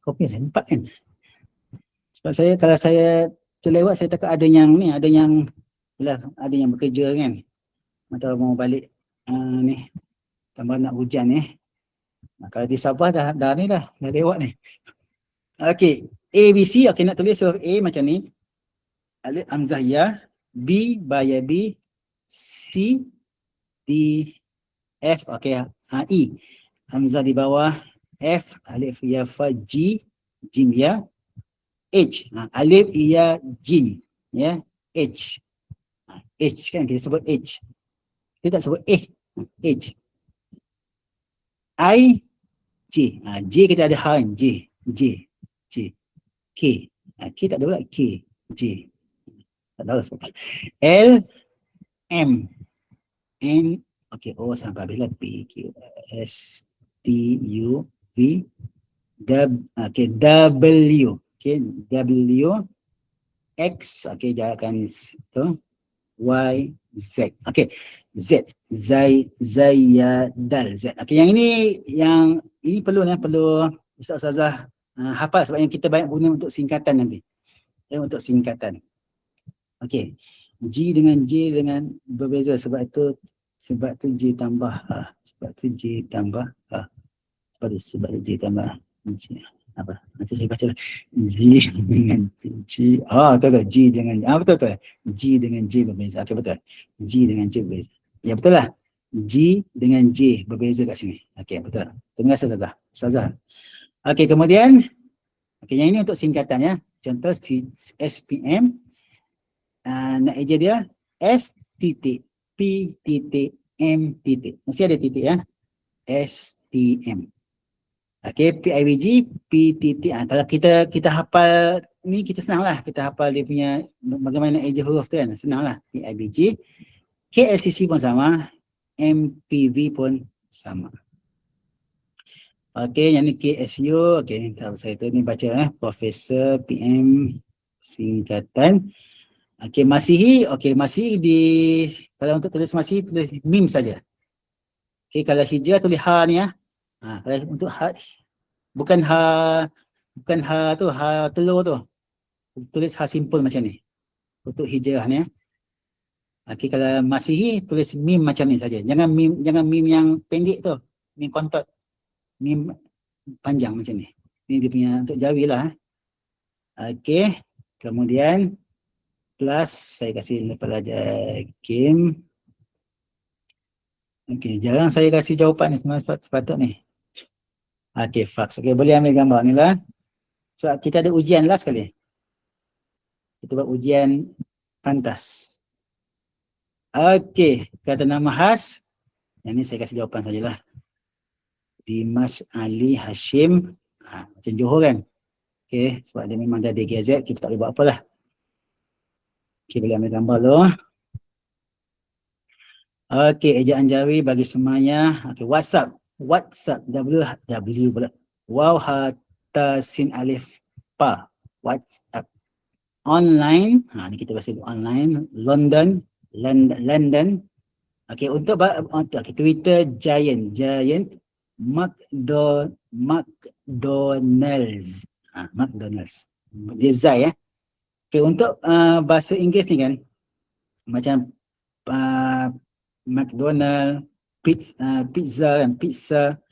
Kopi saya 4 kan? Sebab saya kalau saya terlewat saya takut ada yang ni, ada yang bekerja kan. Atau mau balik ni. Tambah nak hujan kalau di Sabah dah ni dah lewat ni. Okey, A, B, C. Okey, nak tulis huruf A macam ni. Alif, hamzah, ya. B, ba, ya, B. C, D, F. Okey, E. Hamzah di bawah. F, alif, ya, fa, G. Jim, ya. H, alif, ya, jim. Ya, H. H kan, kita sebut H. Kita tak sebut H. I, J. J kita ada han, J. K. K tak ada pula, K. J. Tak tahu lah sebab. L, M. N, okey, O sampai bila P, Q, S, T, U, V, okey, W. Okey, W, X, okey, jangan itu. Y, Z. Okey, Z. Dal, Z. Okey, yang ini perlu Ustazah hafal sebab yang kita banyak guna untuk singkatan nanti. Untuk singkatan. Okey. G dengan J dengan berbeza sebab tu J tambah A. Sebab tu J tambah A. Sebab tu J tambah J. Apa? Nanti saya baca lah. Z dengan J. Betul. G dengan betul. G dengan J berbeza. Okey, betul. G dengan J berbeza. Ya, betul lah. G dengan J berbeza kat sini. Okey, betul. Terima kasih Ustazah. Okey, kemudian yang ini untuk singkatan ya. Contoh SPM. Nak eja dia S titik P titik M titik. Mesti ada titik ya. SPM. Okey, PIBG P titik. Kalau kita hafal ni kita senang lah. Kita hafal dia punya bagaimana eja huruf tu kan. Senang lah. PIBG KLCC pun sama, MPV pun sama. Okey, yang ni KSU, okey ni tahu saya tu ni baca Profesor PM singkatan. Okey, Masihi, di kalau untuk tulis Masihi tulis mim saja. Okey, kalau Hijrah tulis ha ni kalau untuk ha bukan ha tu, ha telur tu. Tulis ha simple macam ni. Untuk Hijrah ni Okey, kalau Masihi tulis mim macam ni saja. Jangan mim yang pendek tu. Mim kontot. Mim panjang macam ni. Ni dia punya untuk Jawi lah. Okey. Kemudian plus saya kasih pelajar Kim. Okey, jarang saya kasih jawapan ni semua sepatut ni. Okey, fax. Okey, boleh ambil gambar ni lah. Sebab kita ada ujian last kali. Kita buat ujian pantas. Okey, kata nama khas. Yang ni saya kasih jawapan sajalah. Dimas Ali Hashim. Macam Johor kan. Okey, sebab dia memang dah DGZ, kita tak boleh buat apalah. Okey, boleh ambil gambar dulu. Okey, ejaan Jawi bagi semuanya. Okey, WhatsApp. W pula. Waw hata sin alif pa. WhatsApp. Online. Ni kita bahasa online. London. Okey, untuk Twitter Giant. McDonald's. McDonald's. Dia Zai Okey, untuk bahasa Inggeris ni kan macam McDonald, pizza kan, Pizza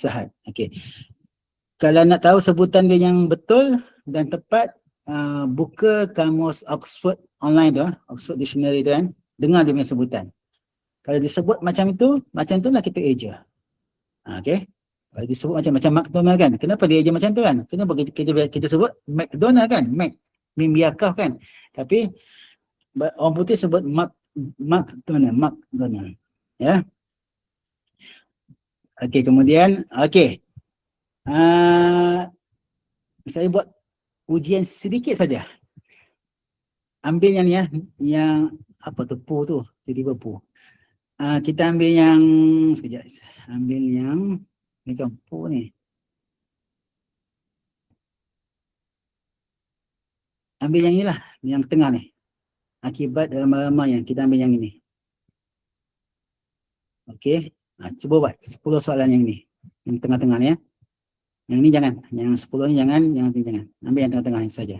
Hut. Okey. Kalau nak tahu sebutan dia yang betul dan tepat, buka kamus Oxford online tu, Oxford Dictionary tu kan, dengar dia punya sebutan. Kalau disebut macam tu lah kita eja. Okey. Kalau disebut macam McDonald kan, kenapa dia eja macam tu kan? Kenapa kita sebut McDonald kan? Mim yakaf kan? Tapi orang putih sebut McDonald. Ya. Okey, kemudian saya buat ujian sedikit saja. Ambil yang ni yang apa tu, pu tu, jadi berpu. Kita ambil yang sekejap. Ambil yang ni kan pu ni. Ambil yang inilah, yang tengah ni. Akibat ramai-ramai yang kita ambil yang ini. Okey. Cuba buat 10 soalan yang ni. Yang tengah-tengah ni ya. Yang ni jangan. Yang 10 ni jangan, yang ni jangan. Ambil yang tengah-tengah ni saja.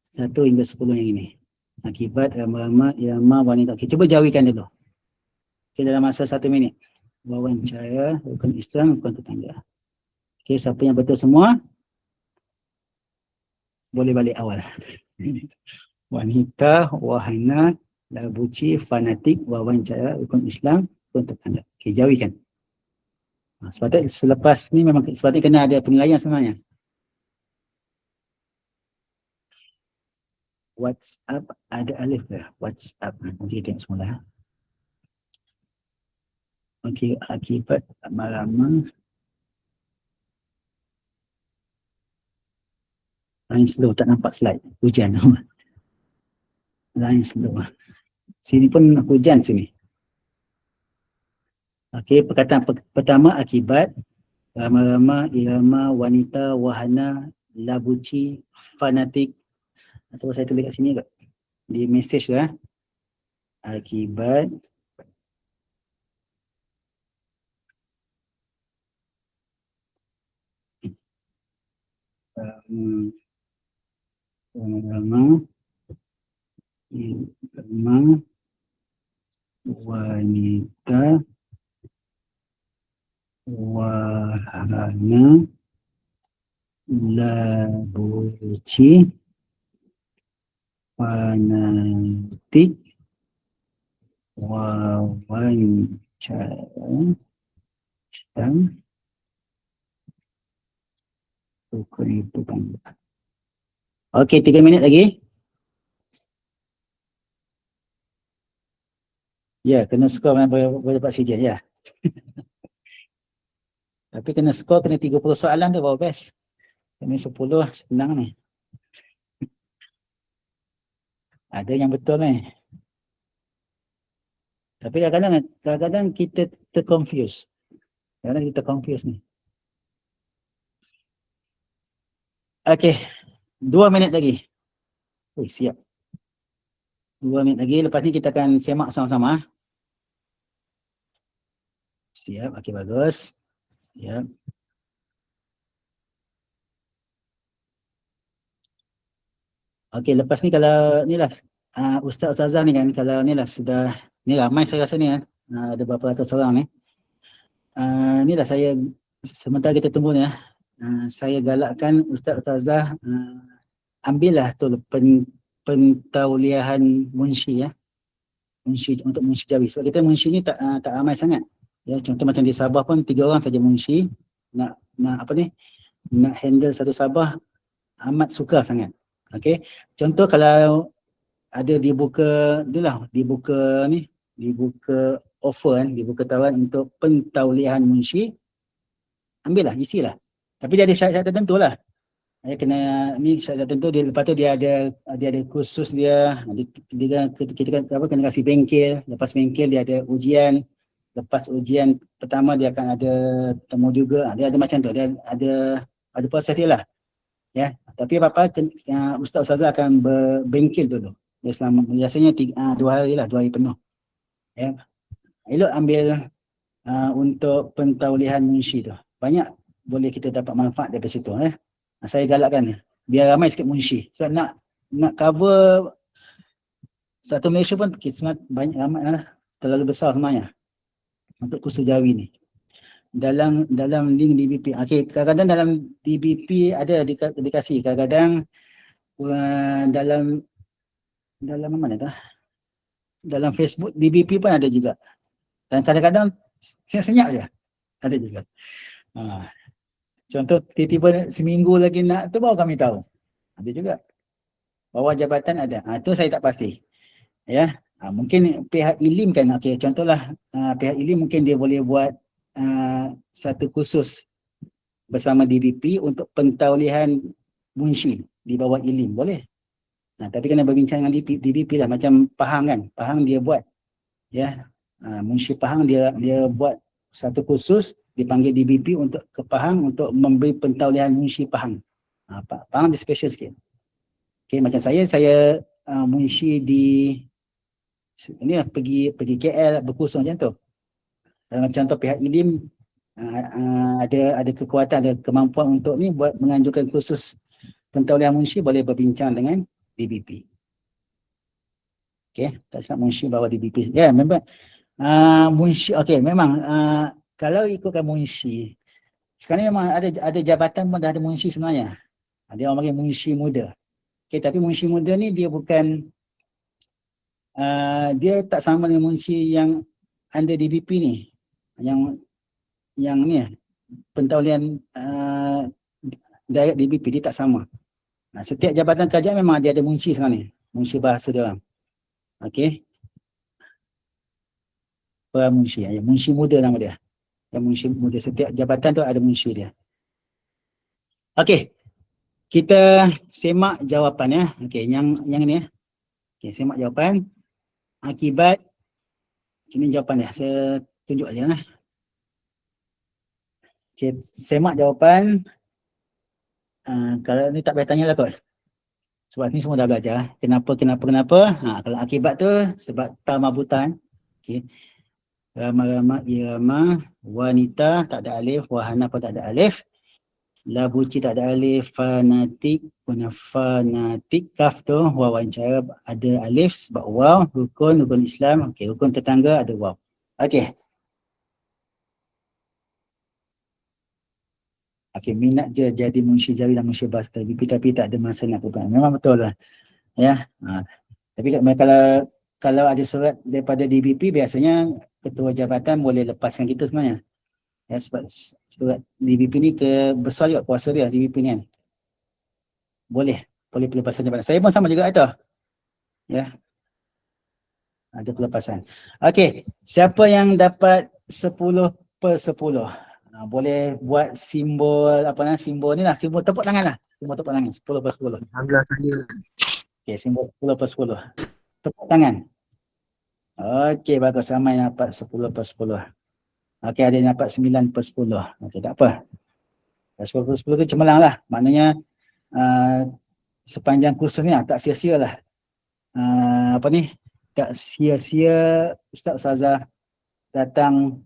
1 hingga 10 yang ini. Akibat ramai-ramai irama wanita. Okey, cuba jawikan dulu. Okey, dalam masa 1 minit. Wawancara, rukun Islam, rukun tetangga. Okey, siapa yang betul semua? Boleh balik awal. Wanita, wahana, labuci, fanatik, wawancara, rukun Islam, rukun tetangga. Okey, jawikan. Sepatutnya selepas ni memang sepatutnya kena ada penilaian sebenarnya. WhatsApp ada alif ke? WhatsApp. Nanti tengok semula. Okey, akibat lama-lama. Line slow, tak nampak slide. Hujan. Line slow. Sini pun hujan sini. Okey, perkataan pertama akibat rama-rama, irama, wanita, wahana, labuci, fanatik. Atau saya tulis kat sini kot. Di message lah. Akibat rama-rama, irama, wanita, wahana, labuci, fanatik, wawancara, dan rukun tetangga. Okey, 3 minit lagi. Ya, kena skor boleh dapat CJ ya. Tapi kena skor, kena 30 soalan tu baru best. Kena 10 senang ni. Ada yang betul ni. Tapi kadang-kadang kita terconfuse. Kadang kita confuse ni. Okey, 2 minit lagi. Siap. 2 minit lagi, lepas ni kita akan semak sama-sama. Siap, okey bagus. Siap. Okey, lepas ni kalau ni lah Ustaz Ustazah ni kan, kalau ni lah sudah, ni ramai saya rasa ni kan, ada berapa ratus orang ni. Ni lah saya, sementara kita tunggu ni saya galakkan Ustaz Ustazah ambillah tu pentauliahan munshi munshi untuk munshi Jawi. Sebab kita munshi ni tak ramai sangat. Ya, contoh macam di Sabah pun 3 orang saja munshi. Nak handle satu Sabah amat sukar sangat. Okey. Contoh kalau ada dibuka offer kan, dibuka tawaran untuk pentauliahan munshi, ambillah, isilah. Tapi dia ada syarat-syarat tertentu lah. Kena ni syarat tertentu, lepas tu dia ada kursus dia kita kena kasih bengkel, lepas bengkel dia ada ujian, lepas ujian pertama dia akan ada temu juga, dia ada macam tu, dia ada proses dia lah. Ya, tapi apa-apa Ustaz Ustazah akan berbengkel dulu. Ya, selama biasanya 2 hari lah, 2 hari penuh. Ya. Elok ambil untuk pentauliahan munshi tu. Banyak boleh kita dapat manfaat daripada situ. Saya galakkan biar ramai sikit munshi. Sebab nak cover satu Malaysia pun banyak ramai terlalu besar sebenarnya untuk kursus Jawi ni. Dalam link DBP. Okey, kadang-kadang dalam DBP ada dikasih, kadang-kadang dalam mana tu? Dalam Facebook DBP pun ada juga. Dan kadang-kadang senyap-senyap je. Ada juga. Contoh tiba-tiba seminggu lagi nak tu baru kami tahu. Ada juga. Bawah jabatan ada. Itu saya tak pasti. Ya. Mungkin pihak ILIM kan. Okey, contohlah pihak ILIM mungkin dia boleh buat satu kursus bersama DBP untuk pentauliahan munshi di bawah ILIM. Boleh. Tapi kena berbincang dengan DBP lah. Macam Pahang kan. Pahang dia buat. Ya. Munshi Pahang dia buat satu kursus, dipanggil DBP untuk ke Pahang untuk memberi pentauliahan munshi Pahang. Pahang dia special sikit. Okay, macam saya munshi di ini pergi KL berkursus macam tu. Dalam contoh pihak ILIM ada kekuatan, ada kemampuan untuk ni buat menganjurkan kursus pentauliahan munshi, boleh berbincang dengan DBP. Okay, tak silap munshi bawa DBP. Ya, memang munshi, okey, memang kalau ikutkan munshi, sekarang memang ada jabatan pun dah ada munshi sebenarnya. Ada orang panggil munshi muda. Okey, tapi munshi muda ni dia bukan dia tak sama dengan munshi yang under DBP ni. Yang ni pentauliahan direct DBP dia tak sama. Setiap jabatan kerajaan memang dia ada munshi sekarang ni. Munshi bahasa dia orang. Okey. Munshi, munshi muda nama dia. Yang munshi muda, setiap jabatan tu ada munshi dia. Okey. Kita semak jawapan ya. Okey, yang ni ya. Okey, semak jawapan. Akibat ini jawapan dia. Saya tunjuk aja lah. Okey, semak jawapan. Kalau ni tak payah tanya lah kot. Sebab ni semua dah belajar. Kenapa. Kalau akibat tu sebab tamabutan. Okey. Rama-rama, irama, wanita tak ada alif, wahana pun tak ada alif. Labuci tak ada alif, fanatik, fanatik, kaf tu, wawancara ada alif sebab waw, rukun Islam. Okey, rukun tetangga ada waw. Okey. Okey, minat je jadi munshi Jawi dan munshi bahasa DBP tapi tak ada masa nak keban. Memang betul lah. Ya. Tapi kalau ada surat daripada DBP, biasanya ketua jabatan boleh lepaskan kita sebenarnya. Ya, sebab surat DBP ni besar juga kuasa dia, DBP ni kan. Boleh pelepasan jabatan. Saya pun sama juga itu. Ya. Ada pelepasan. Okey, siapa yang dapat 10/10? Boleh buat simbol simbol ni lah, simbol tepuk tangan lah. Simbol tepuk tangan 10/10. Alhamdulillah saya. Okey, simbol 10/10. Tepuk tangan. Okey, bagus. Ramai yang dapat 10/10. Okey, ada yang dapat 9/10. Okey, tak apa. 10/10 tu cemerlang lah. Maknanya sepanjang kursus ni tak sia-sia lah. Tak sia-sia Ustazah datang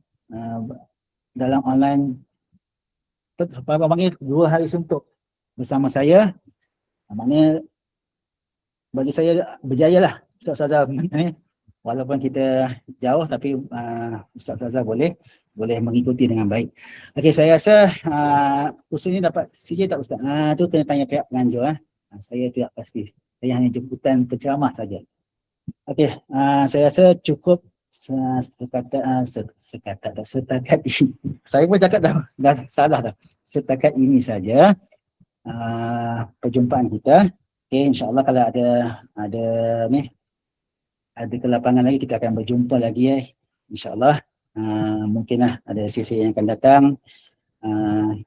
dalam online panggil 2 hari suntuk bersama saya. Maknanya bagi saya berjaya lah Ustazah ni. Walaupun kita jauh tapi Ustazah boleh mengikuti dengan baik. Okey, saya rasa kursus ni dapat CJ tak Ustaz? Tu kena tanya pihak penganjur. Saya tidak pasti. Saya hanya jemputan penceramah saja. Okey, saya rasa cukup setakat ini. Saya pun cakap dah salah dah. Setakat ini saja perjumpaan kita. Okey, insya-Allah kalau ada kelapangan lagi kita akan berjumpa lagi insya-Allah. Mungkinlah ada sesi yang akan datang.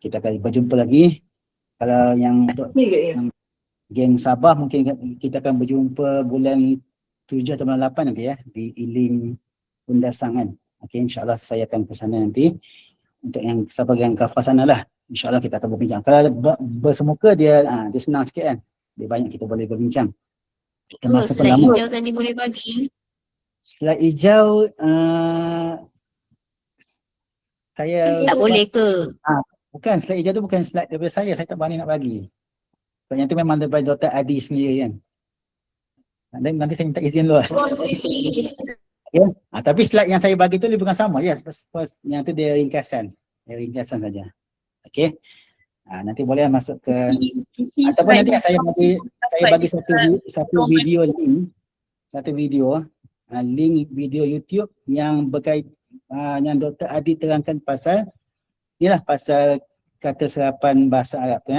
Kita akan berjumpa lagi. Kalau yang geng Sabah mungkin kita akan berjumpa bulan 7 atau bulan 8 nanti di Ilim Undasangan. Okey, insya-Allah saya akan ke sana nanti. Untuk yang Sabah yang Kafah sana lah. InsyaAllah kita akan berbincang. Kalau bersemuka dia senang sikit kan. Dia banyak kita boleh berbincang. Termasuk slide hijau tadi boleh bagi. Slide hijau saya Tak boleh ke? bukan, slide hijau tu bukan slide daripada saya tak berani nak bagi. Sebab yang tu memang daripada Dr. Adi sendiri kan. Nanti saya minta izin dulu. Okay. Tapi slide yang saya bagi tu lebih bukan sama. Yes, yang tu dia ringkasan. Saja. Okey. Nanti boleh masuk ke ataupun nanti saya bagi satu video link. Satu video link video YouTube yang berkait yang Dr. Adi terangkan pasal pasal kata serapan bahasa Arab tu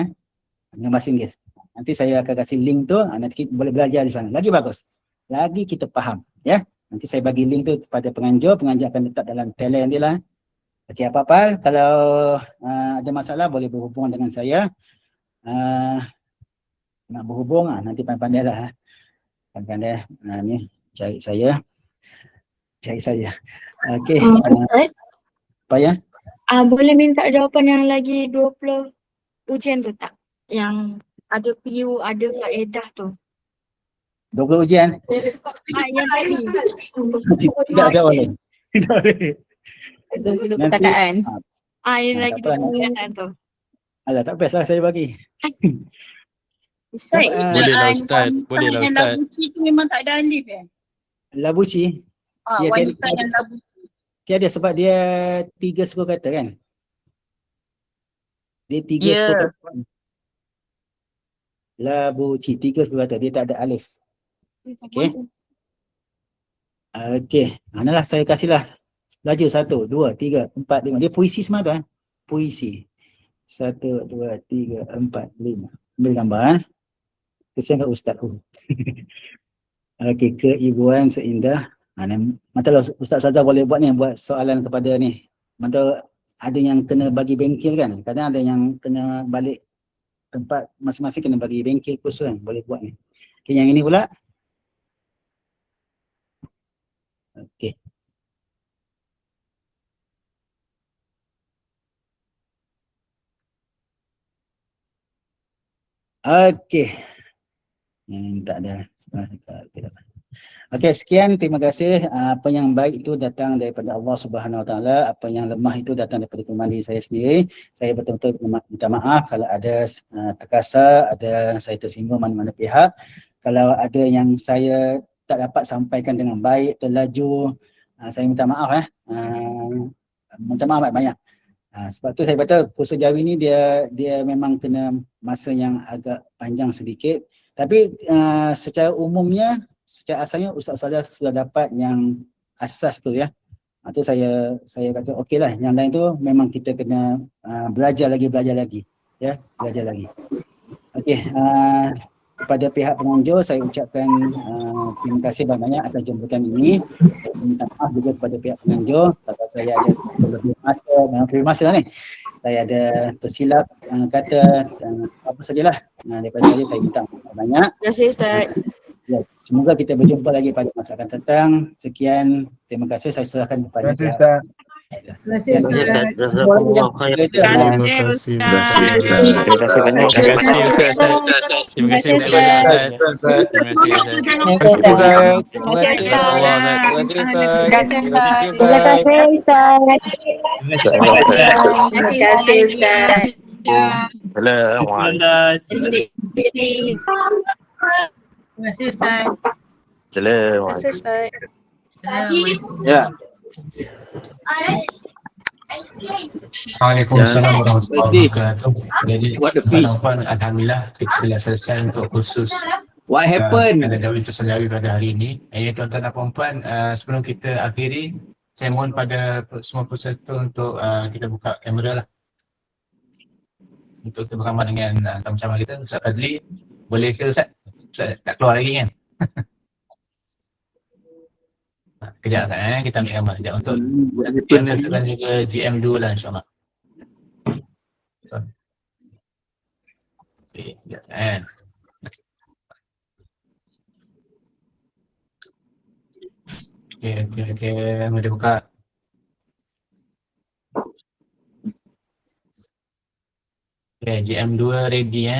dengan bahasa Inggeris. Nanti saya akan kasih link tu, nanti kita boleh belajar di sana. Lagi bagus. Lagi kita faham, ya. Nanti saya bagi link tu kepada penganjur akan letak dalam tele nanti lah. Okey, apa-apa kalau ada masalah boleh berhubung dengan saya. Nak berhubung nanti pandai-pandai lah. Pandai-pandai ni cari saya. Okey. Apa ya? Boleh minta jawapan yang lagi 20 ujian tu tak? Yang ada PU, ada faedah tu. 20 ujian? Yang tadi. Tidak boleh. Tidak boleh. Perkataan. Yang lagi 20 perkataan tu. Alah, tak best lah saya bagi. Ustaz, Bolehlah Ustaz, bolehlah yang Ustaz. labuci tu memang tak ada alif Labuci? Ya, wanita yang labuci. Tiada sebab dia 3 suku kata kan? Dia 3 suku kata. Labuci, 3 suku kata. Dia tak ada alif. Okey. Okey. Analah saya kasihlah. Laju 1, 2, 3, 4, 5. Dia puisi semua tu Puisi. 1, 2, 3, 4, 5. Ambil gambar kesian kat Ustaz. Okey, keibuan seindah. Mantap Ustaz Saza boleh buat soalan kepada ni. Mantap ada yang kena bagi bengkel kan. Kadang ada yang kena balik tempat masing-masing kena bagi bengkel khusus kan. Boleh buat ni. Okey, yang ini pula. Okey. Okey. Tak ada. Okey, sekian. Terima kasih. Apa yang baik itu datang daripada Allah Subhanahu Wa Taala. Apa yang lemah itu datang daripada kelemahan diri saya sendiri. Saya betul-betul minta maaf kalau ada terkasar, ada saya tersinggung mana-mana pihak. Kalau ada yang saya tak dapat sampaikan dengan baik, terlaju, saya minta maaf. Minta maaf banyak. Sebab tu saya kata kursus Jawi ni dia memang kena masa yang agak panjang sedikit. Tapi secara umumnya, secara asalnya Ustaz sudah dapat yang asas tu ya. Itu saya kata okey lah. Yang lain tu memang kita kena belajar lagi. Ya, belajar lagi. Okey, kepada pihak pengunjung saya ucapkan terima kasih banyak-banyak atas jemputan ini. Saya minta maaf juga kepada pihak pengunjung kalau saya ada lebih masa ni. saya ada tersilap kata apa sajalah. Daripada saya minta maaf banyak. Terima kasih Ustaz. Ya, semoga kita berjumpa lagi pada masa akan datang. Sekian, terima kasih, saya serahkan kepada Terima kasih Ustaz. Terima kasih Ya, Ustaz. Jazakumullah khair. Terima kasih Ustaz. Terima kasih banyak. Terima kasih Ustaz. Terima kasih banyak Ustaz. Terima kasih Ustaz. Terima kasih Ustaz. Terima kasih Ustaz. Terima kasih Ustaz. Terima kasih Ustaz. Terima kasih Ustaz. Terima kasih Ustaz. Terima kasih Ustaz. Ya. Assalamualaikum warahmatullahi wabarakatuh. Jadi tuan-tuan, alhamdulillah kita telah selesai untuk kursus What happened? ada Dawi Tersenawi pada hari ini. Ini tuan-tuan dan puan-puan, sebelum kita akhiri, saya mohon pada semua peserta untuk kita buka kamera lah. Untuk kita bersama dengan tamu-tamu kita, Ustaz Fadli. Boleh ke Ustaz? Ustaz tak keluar lagi kan? Kejap kan, kita ambil gambar sekejap untuk panel dan juga GM2 lah insyaAllah. Okay, sekejap kan. Okay, boleh buka. Okay, GM2 ready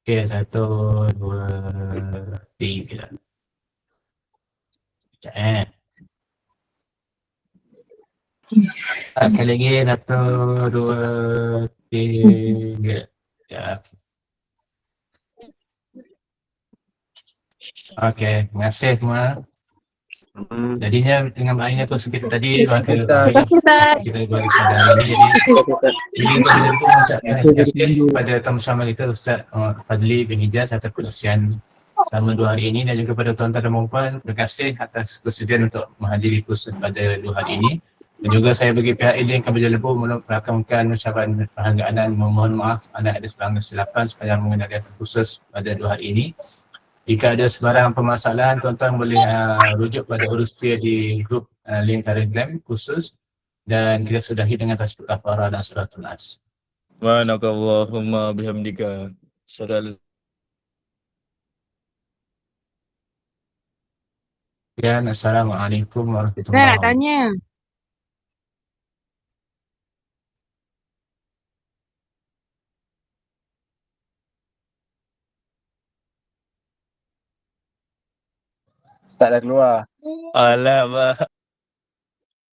Okay, 1, 2, 3. Sekejap sekali lagi, 1, 2, 3. Sekejap. Okay, terima kasih semua. Jadinya dengan baiknya tu kita tadi Terima kasih Ustaz. kita bagi pada hari ini. Jadi kita mengucapkan terima kasih kepada tamu sama kita Ustaz Fadli bin Hijaz atas pengusian selama 2 hari ini, dan juga kepada tuan-tuan dan puan-puan, terima kasih atas kesediaan untuk menghadiri kursus pada 2 hari ini. Dan juga saya bagi pihak Ilin Kampung Lembu merakamkan ucapan penghargaan dan memohon maaf ada pelanggan kesilapan sepanjang mengenai kursus pada 2 hari ini. Jika ada sebarang permasalahan, tuan-tuan boleh rujuk pada urus dia di grup link Telegram khusus, dan kita sudahi dengan tasbih kafarah dan suratul nas. Subhanakallahumma bihamdika. Syadal. Dan Assalamualaikum warahmatullahi Saya nak wabarakatuh. tanya. Start dah keluar. Alamak.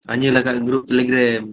Tanyalah kat grup Telegram.